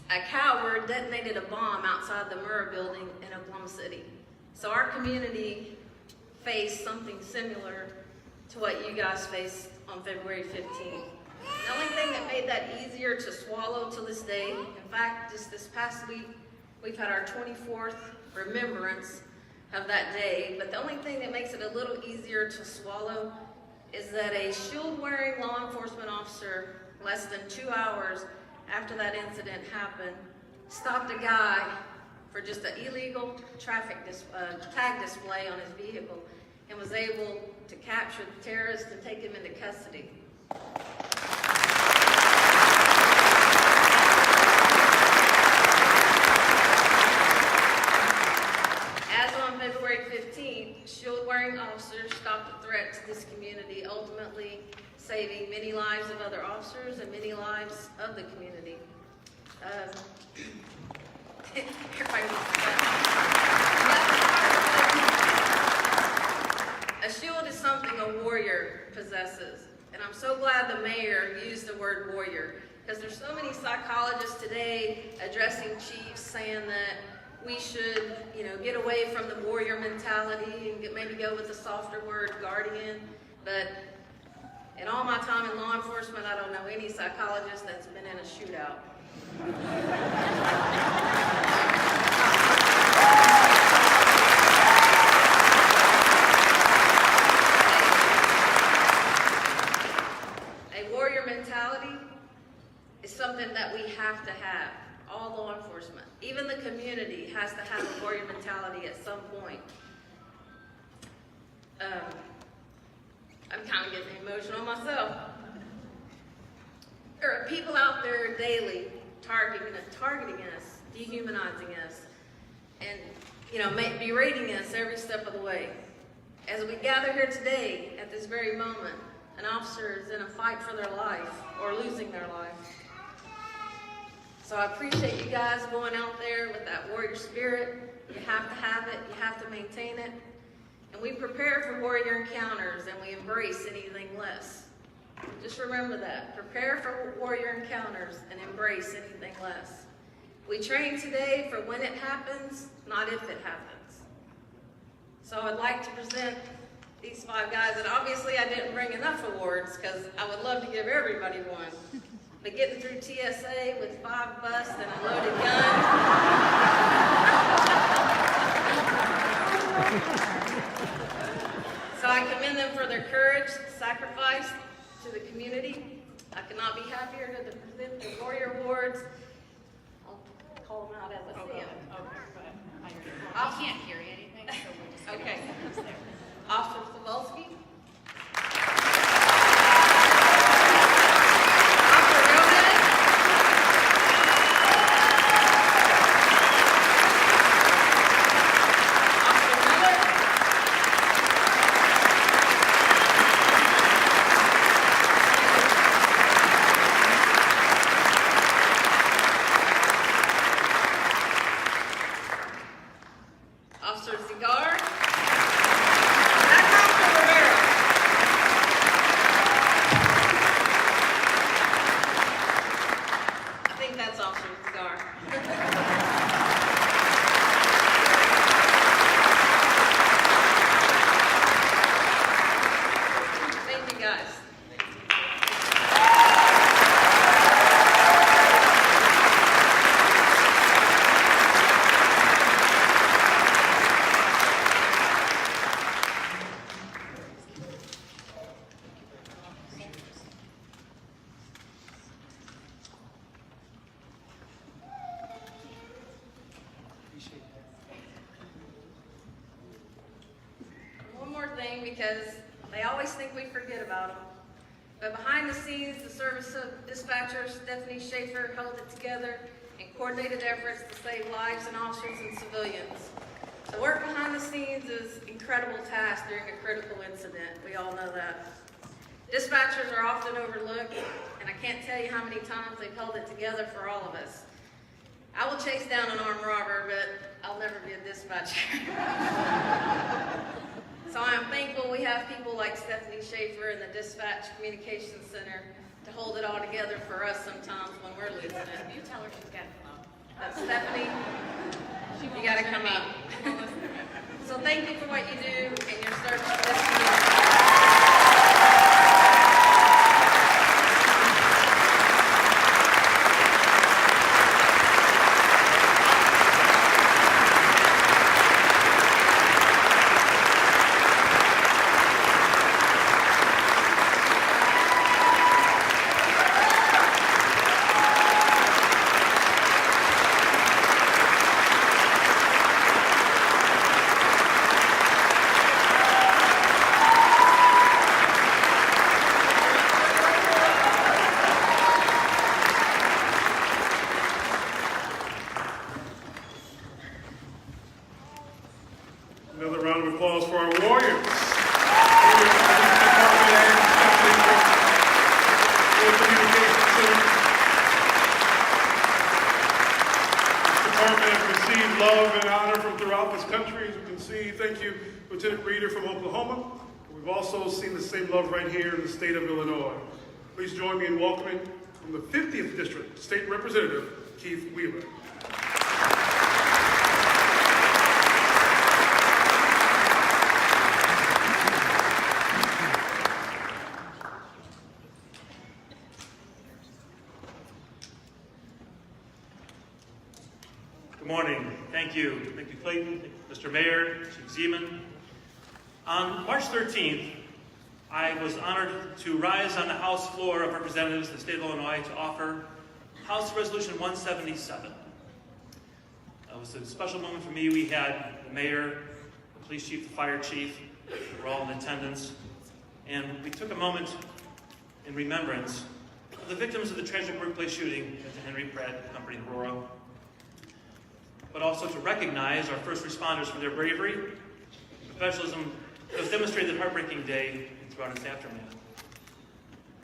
a coward detonated a bomb outside the Murrah building in Oklahoma City. So our community faced something similar to what you guys faced on February 15th. The only thing that made that easier to swallow to this day, in fact, just this past week, we've had our 24th remembrance of that day, but the only thing that makes it a little easier to swallow is that a shield-wearing law enforcement officer, less than 2 hours after that incident happened, stopped a guy for just an illegal traffic tag display on his vehicle and was able to capture the terrorist and take him into custody. As on February 15th, shield-wearing officers stopped the threat to this community, ultimately saving many lives of other officers and many lives of the community. A shield is something a warrior possesses. And I'm so glad the mayor used the word warrior, because there's so many psychologists today addressing chiefs saying that we should, get away from the warrior mentality and maybe go with the softer word guardian. But in all my time in law enforcement, I don't know any psychologist that's been in a shootout. A warrior mentality is something that we have to have. All law enforcement, even the community, has to have a warrior mentality at some point. I'm kind of getting emotional myself. There are people out there daily targeting us, dehumanizing us, and berating us every step of the way. As we gather here today, at this very moment, an officer is in a fight for their life or losing their life. So I appreciate you guys going out there with that warrior spirit. You have to have it. You have to maintain it. And we prepare for warrior encounters, and we embrace anything less. Just remember that. Prepare for warrior encounters and embrace anything less. We train today for when it happens, not if it happens. So I'd like to present these 5 guys, and obviously I didn't bring enough awards because I would love to give everybody one. But getting through TSA with 5 busts and a loaded gun. So I commend them for their courage, sacrifice to the community. I could not be happier to present the Warrior Awards. I'll call them out as I see them. I can't hear anything, so we'll just Okay. Officer Savolsky. Officer Cigar. I think that's Officer Cigar. Thank you guys. One more thing, because they always think we forget about them. But behind the scenes, the service dispatcher, Stephanie Schaefer, held it together and coordinated efforts to save lives and officers and civilians. The work behind the scenes is an incredible task during a critical incident. We all know that. Dispatchers are often overlooked, and I can't tell you how many times they've held it together for all of us. I will chase down an armed robber, but I'll never be a dispatcher. So I'm thankful we have people like Stephanie Schaefer in the Dispatch Communications Center to hold it all together for us sometimes when we're losing it. You tell her she's got to come up. Stephanie, you gotta come up. So thank you for what you do and your service to this community. Another round of applause for our warriors. Department has received love and honor from throughout this country. As you can see, thank you, Lieutenant Reeder from Oklahoma, We've also seen the same love right here in the state of Illinois. Please join me in welcoming from the 50th District, State Representative Keith Wheeler. Good morning. Thank you. Thank you, Clayton, Mr. Mayor, Chief Zeman. On March 13th, I was honored to rise on the House floor of Representatives of the state of Illinois to offer House Resolution 177. It was a special moment for me. We had the mayor, the police chief, the fire chief, were all in attendance, and we took a moment in remembrance of the victims of the tragic workplace shooting at the Henry Pratt Company in Aurora, but also to recognize our first responders for their bravery and professionalism that was demonstrated that heartbreaking day and throughout its aftermath.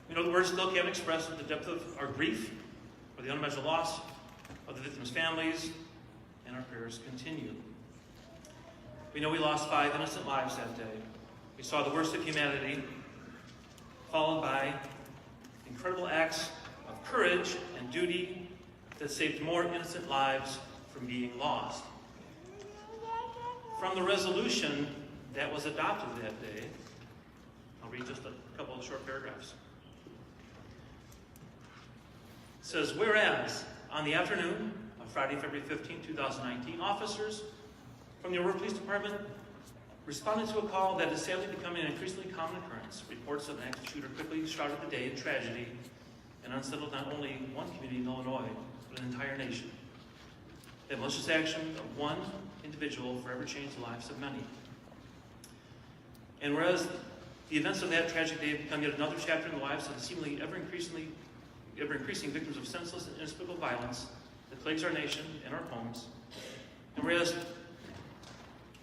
We know the words still can't express the depth of our grief or the unimaginable loss of the victims' families, and our prayers continue. We know we lost 5 innocent lives that day. We saw the worst of humanity, followed by incredible acts of courage and duty that saved more innocent lives from being lost. From the resolution that was adopted that day, I'll read just a couple of short paragraphs. It says, whereas on the afternoon of Friday, February 15, 2019, officers from the Aurora Police Department responded to a call that is sadly becoming an increasingly common occurrence. Reports of an active shooter quickly shrouded the day in tragedy and unsettled not only one community in Illinois, but an entire nation. The malicious action of one individual forever changed the lives of many. And whereas the events of that tragic day have become yet another chapter in the lives of the seemingly ever-increasing victims of senseless and inexplicable violence that plagues our nation and our homes, and whereas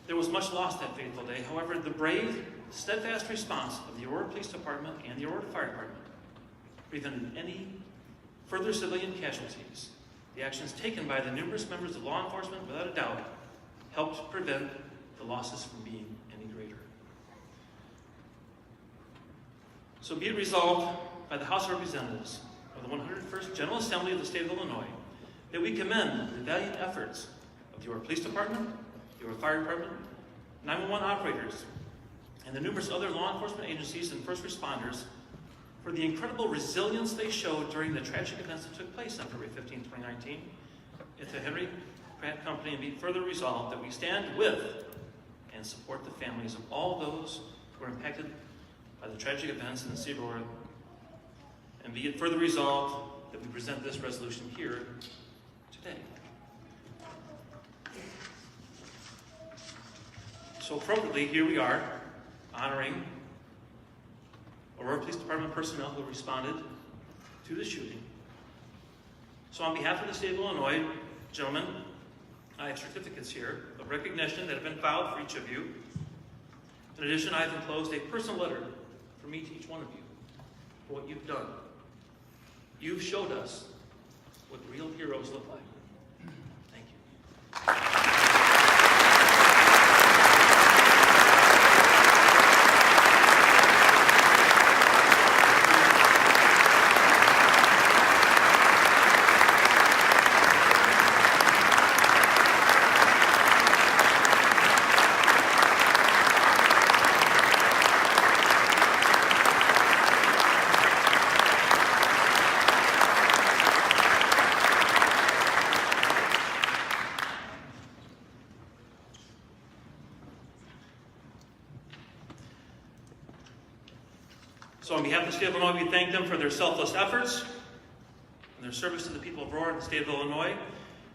there was much lost that fateful day, however, the brave, steadfast response of the Aurora Police Department and the Aurora Fire Department prevented any further civilian casualties. The actions taken by the numerous members of law enforcement, without a doubt, helped prevent the losses from being any greater. So be it resolved by the House of Representatives of the 101st General Assembly of the State of Illinois that we commend the valiant efforts of the Aurora Police Department, the Aurora Fire Department, 911 operators, and the numerous other law enforcement agencies and first responders for the incredible resilience they showed during the tragic events that took place on February 15, 2019 at the Henry Pratt Company, and be further resolved that we stand with and support the families of all those who were impacted by the tragic events in the city of Aurora, and be it further resolved that we present this resolution here today. So appropriately, here we are, honoring Aurora Police Department personnel who responded to the shooting. So on behalf of the state of Illinois, gentlemen, I have certificates here of recognition that have been filed for each of you. In addition, I have enclosed a personal letter from me to each one of you for what you've done. You've showed us what real heroes look like. Thank you. So on behalf of the state of Illinois, we thank them for their selfless efforts and their service to the people of Aurora and the state of Illinois.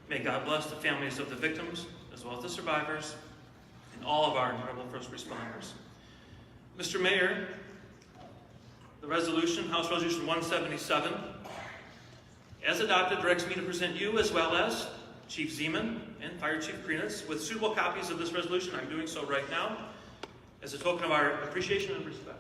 May God bless the families of the victims, as well as the survivors, and all of our incredible first responders. Mr. Mayor, the resolution, House Resolution 177, as adopted, directs me to present you, as well as Chief Zeman and Fire Chief Krenitz, with suitable copies of this resolution. I'm doing so right now, as a token of our appreciation and respect.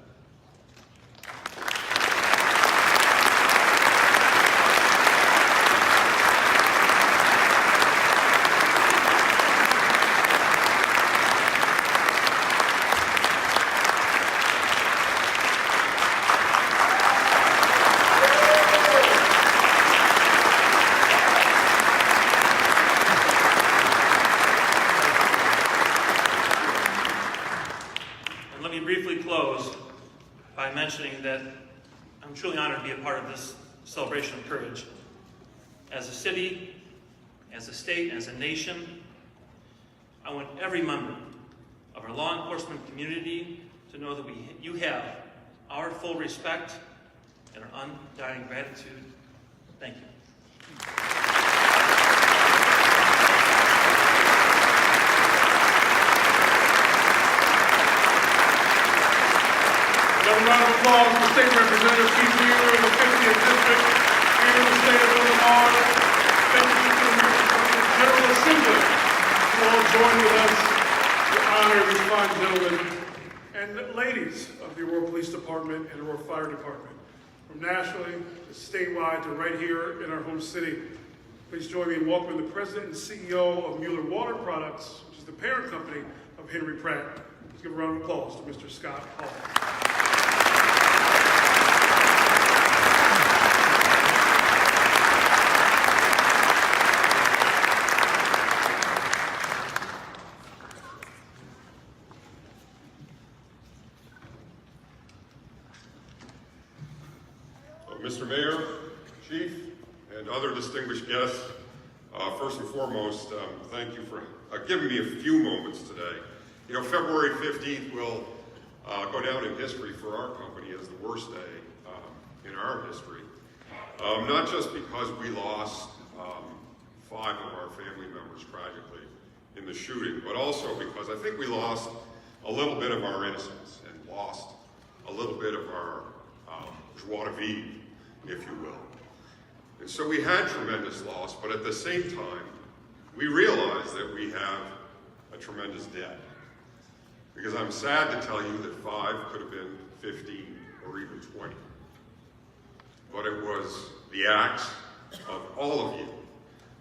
I'm truly honored to be a part of this celebration of courage. As a city, as a state, as a nation, I want every member of our law enforcement community to know that you have our full respect and our undying gratitude. Thank you. Another round of applause for State Representative Keith Wheeler of the 50th District here in the state of Illinois. Thank you to the General Assembly who all join with us to honor these fine gentlemen and ladies of the Aurora Police Department and Aurora Fire Department. From nationally to statewide to right here in our home city. Please join me in welcoming the President and CEO of Mueller Water Products, which is the parent company of Henry Pratt. Let's give a round of applause to Mr. Scott Hall. Mr. Mayor, Chief, and other distinguished guests, first and foremost, thank you for giving me a few moments today. You know, February 15th will go down in history for our company as the worst day in our history. Not just because we lost 5 of our family members tragically in the shooting, but also because I think we lost a little bit of our innocence and lost a little bit of our joie de vivre, if you will. And so we had tremendous loss, but at the same time, we realized that we have a tremendous debt. Because I'm sad to tell you that 5 could have been 15 or even 20. But it was the acts of all of you,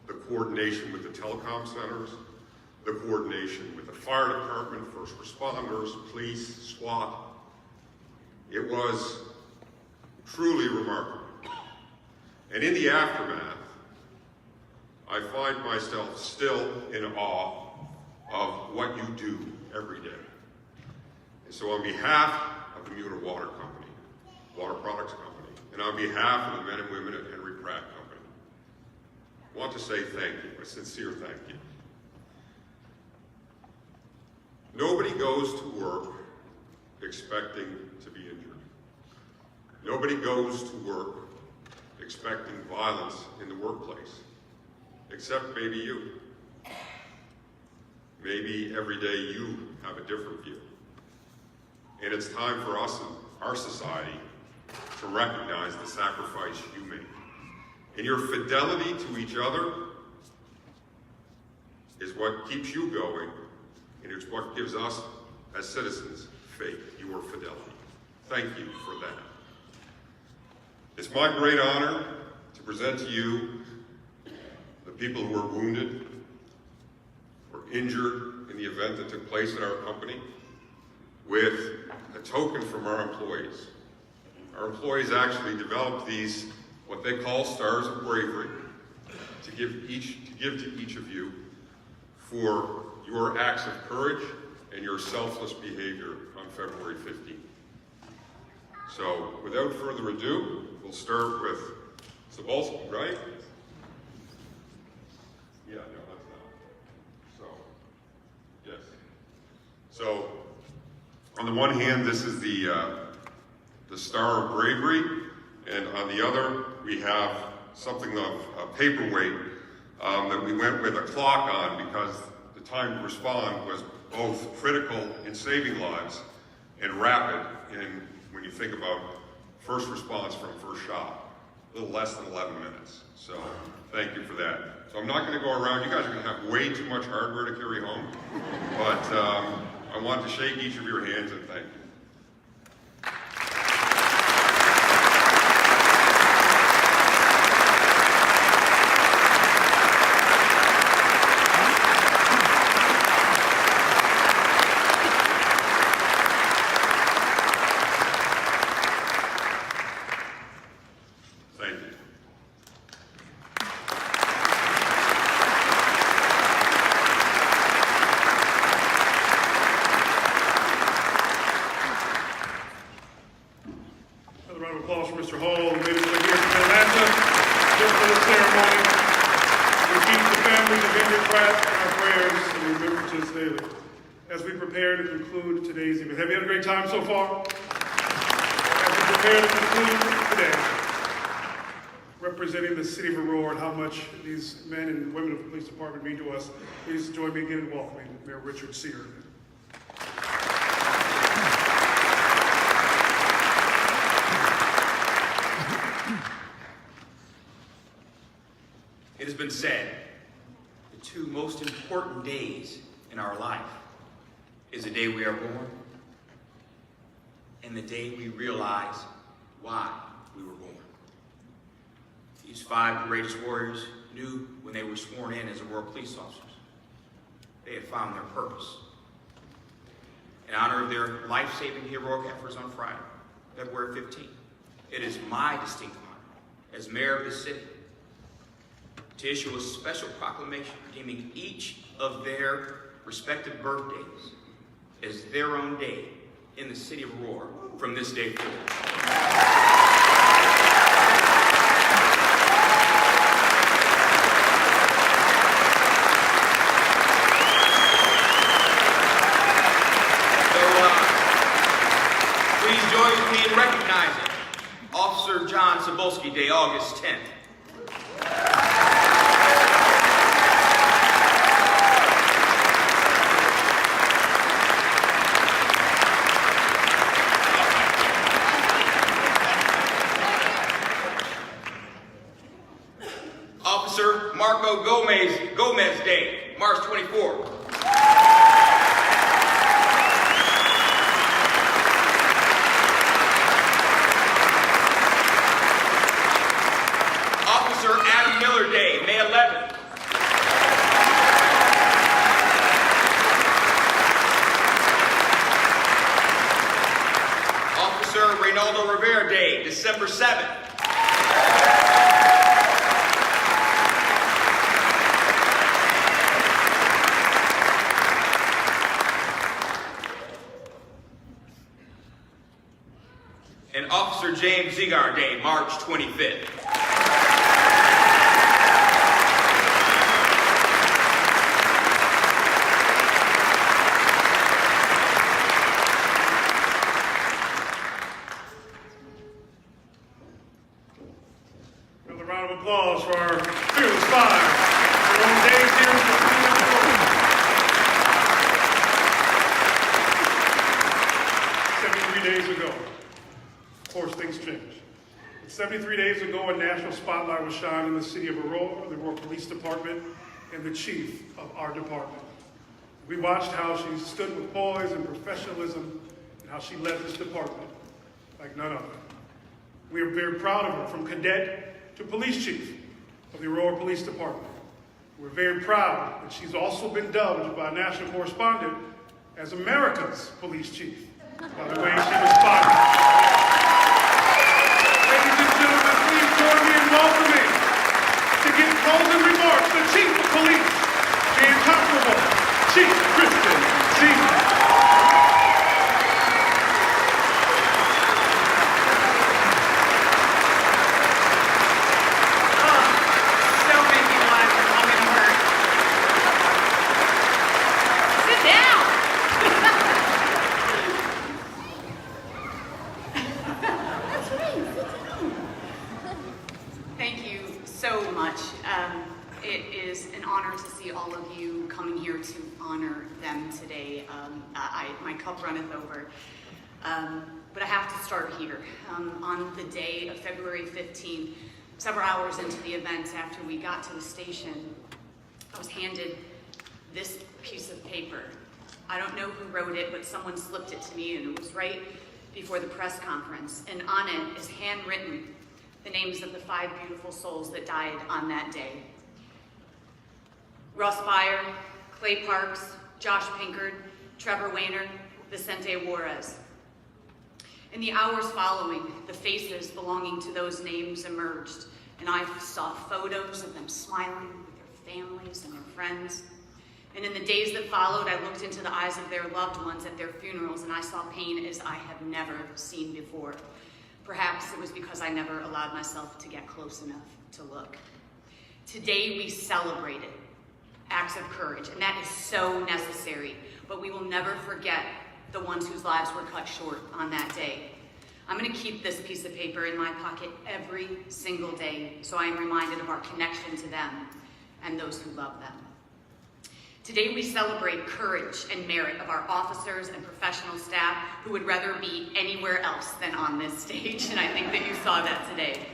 the coordination with the telecom centers, the coordination with the fire department, first responders, police, SWAT. It was truly remarkable. And in the aftermath, I find myself still in awe of what you do every day. And so on behalf of the Mueller Water Company, Water Products Company, and on behalf of the men and women at Henry Pratt Company, I want to say thank you, a sincere thank you. Nobody goes to work expecting to be injured. Nobody goes to work expecting violence in the workplace, except maybe you. Maybe every day you have a different view. And it's time for us in our society to recognize the sacrifice you make. And your fidelity to each other is what keeps you going, and it's what gives us, as citizens, faith, your fidelity. Thank you for that. It's my great honor to present to you the people who were wounded or injured in the event that took place at our company with a token from our employees. Our employees actually developed these, what they call Stars of Bravery, to give to each of you for your acts of courage and your selfless behavior on February 15th. So, without further ado, we'll start with Sobolski, right? Yeah, no, that's not. So, yes. So, on the one hand, this is the Star of Bravery, and on the other, we have something of a paperweight that we went with a clock on because the time to respond was both critical in saving lives and rapid in when you think about first response from first shot, a little less than 11 minutes. So thank you for that. So I'm not going to go around. You guys are going to have way too much hardware to carry home, but I want to shake each of your hands and thank you. applause for Mr. Hall, who made his way here from Atlanta just for the ceremony. We keep the families of Henry Pratt in our prayers and remembrance daily as we prepare to conclude today's event. Have you had a great time so far? As we prepare to conclude today, representing the city of Aurora and how much these men and women of the police department mean to us, please join me again in welcoming Mayor Richard Sear. It has been said, the two most important days in our life is the day we are born and the day we realize why we were born. These 5 courageous warriors knew when they were sworn in as Aurora police officers, they had found their purpose. In honor of their life-saving heroic efforts on Friday, February 15th, it is my distinct honor as mayor of the city to issue a special proclamation deeming each of their respective birthdays as their own day in the city of Aurora from this day forward. Please join with me in recognizing Officer John Cebulski Day, August 10th. Officer Marco Gomez Day, March 24th. Officer Adam Miller Day, May 11th. Officer Reynaldo Rivera Day, December 7th. And Officer James Zigar Day, March 25th. Another round of applause for our fearless 5. Their own days here in the city of Aurora. 73 days ago, of course, things changed. 73 days ago, a national spotlight was shined in the city of Aurora, the Aurora Police Department, and the chief of our department. We watched how she stood with poise and professionalism and how she led this department like none other. We are very proud of her, from cadet to police chief of the Aurora Police Department. We're very proud that she's also been dubbed by a national correspondent as America's police chief, by the way she responded. Ladies and gentlemen, please join me in welcoming, to give closing remarks, the Chief of Police, the incomparable Chief Kristen Seaman. Thank you so much. It is an honor to see all of you coming here to honor them today. My cup runneth over. But I have to start here. On the day of February 15th, several hours into the event after we got to the station, I was handed this piece of paper. I don't know who wrote it, but someone slipped it to me, and it was right before the press conference. And on it is handwritten the names of the 5 beautiful souls that died on that day. Russ Byer, Clay Parks, Josh Pinkard, Trevor Wayner, Vicente Juarez. In the hours following, the faces belonging to those names emerged, and I saw photos of them smiling with their families and their friends. And in the days that followed, I looked into the eyes of their loved ones at their funerals, and I saw pain as I have never seen before. Perhaps it was because I never allowed myself to get close enough to look. Today we celebrated acts of courage, and that is so necessary, but we will never forget the ones whose lives were cut short on that day. I'm going to keep this piece of paper in my pocket every single day so I am reminded of our connection to them and those who love them. Today we celebrate courage and merit of our officers and professional staff who would rather be anywhere else than on this stage, and I think that you saw that today.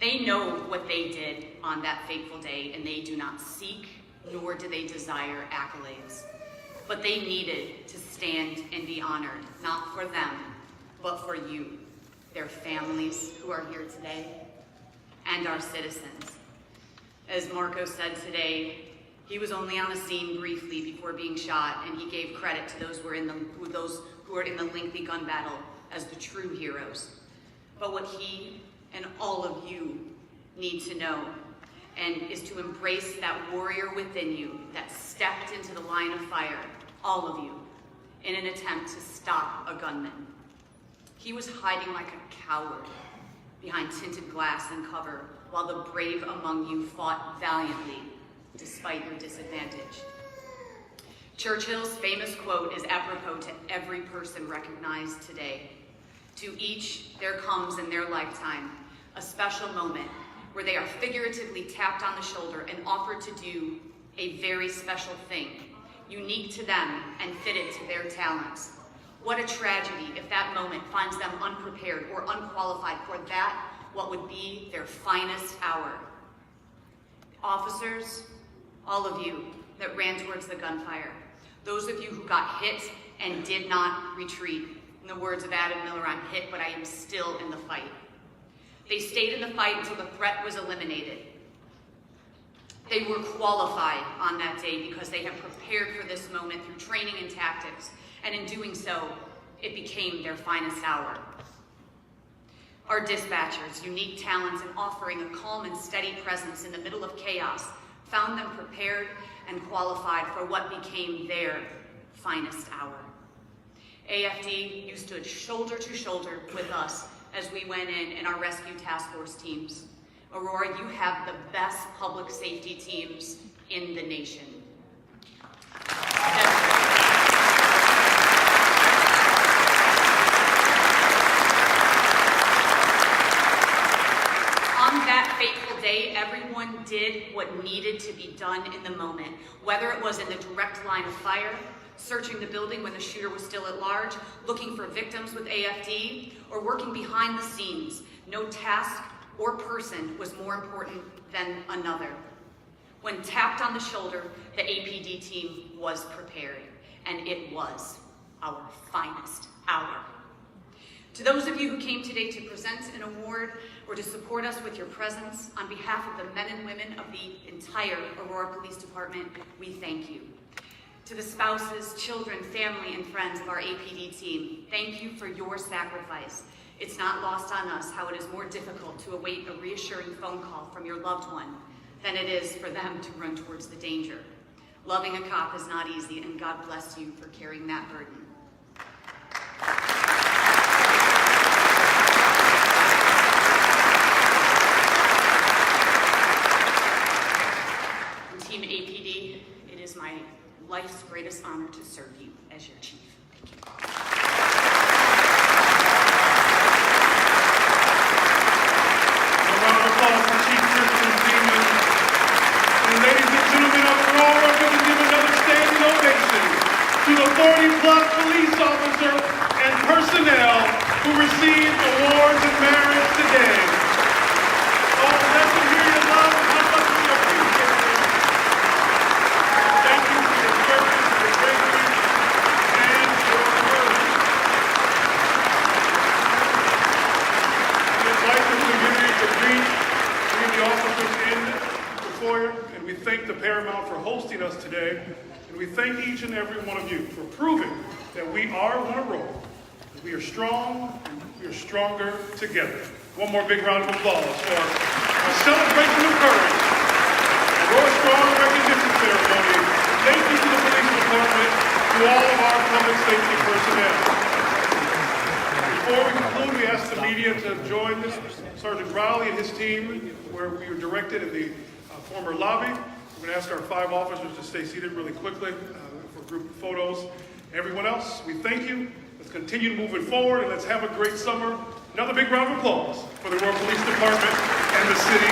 They know what they did on that fateful day, and they do not seek nor do they desire accolades. But they needed to stand and be honored, not for them, but for you, their families who are here today, and our citizens. As Marco said today, he was only on the scene briefly before being shot, and he gave credit to those who were in the lengthy gun battle as the true heroes. But what he and all of you need to know and is to embrace that warrior within you that stepped into the line of fire, all of you, in an attempt to stop a gunman. He was hiding like a coward behind tinted glass and cover while the brave among you fought valiantly despite your disadvantage. Churchill's famous quote is apropos to every person recognized today. To each, there comes in their lifetime a special moment where they are figuratively tapped on the shoulder and offered to do a very special thing, unique to them and fitted to their talents. What a tragedy if that moment finds them unprepared or unqualified for that, what would be their finest hour. Officers, all of you that ran towards the gunfire, those of you who got hit and did not retreat. In the words of Adam Miller, I'm hit, but I am still in the fight. They stayed in the fight until the threat was eliminated. They were qualified on that day because they had prepared for this moment through training and tactics, and in doing so, it became their finest hour. Our dispatchers, unique talents in offering a calm and steady presence in the middle of chaos, found them prepared and qualified for what became their finest hour. AFD, you stood shoulder to shoulder with us as we went in our rescue task force teams. Aurora, you have the best public safety teams in the nation. On that fateful day, everyone did what needed to be done in the moment, whether it was in the direct line of fire, searching the building when the shooter was still at large, looking for victims with AFD, or working behind the scenes. No task or person was more important than another. When tapped on the shoulder, the APD team was prepared, and it was our finest hour. To those of you who came today to present an award or to support us with your presence, on behalf of the men and women of the entire Aurora Police Department, we thank you. To the spouses, children, family, and friends of our APD team, thank you for your sacrifice. It's not lost on us how it is more difficult to await a reassuring phone call from your loved one than it is for them to run towards the danger. Loving a cop is not easy, and God bless you for carrying that burden. From Team APD, it is my life's greatest honor to serve you as your chief. Thank you. A round of applause for Chief Christian Demon. And ladies and gentlemen of Aurora, we can give another standing ovation to the 40-plus police officers and personnel who received awards and merits today. Oh, let them hear your love and how much we appreciate it. Thank you for your service, your bravery, and your courage. We invite the community to greet the officers in the foyer, and we thank the Paramount for hosting us today. And we thank each and every one of you for proving that we are one Aurora, that we are strong, and we are stronger together. One more big round of applause for our celebration of courage, Aurora Strong Recognition Ceremony. Thank you to the police department, to all of our public safety personnel. Before we conclude, we ask the media to join Sergeant Rowley and his team where we were directed in the former lobby. We're going to ask our 5 officers to stay seated really quickly for group photos. Everyone else, we thank you. Let's continue moving forward and let's have a great summer. Another big round of applause for the Aurora Police Department and the city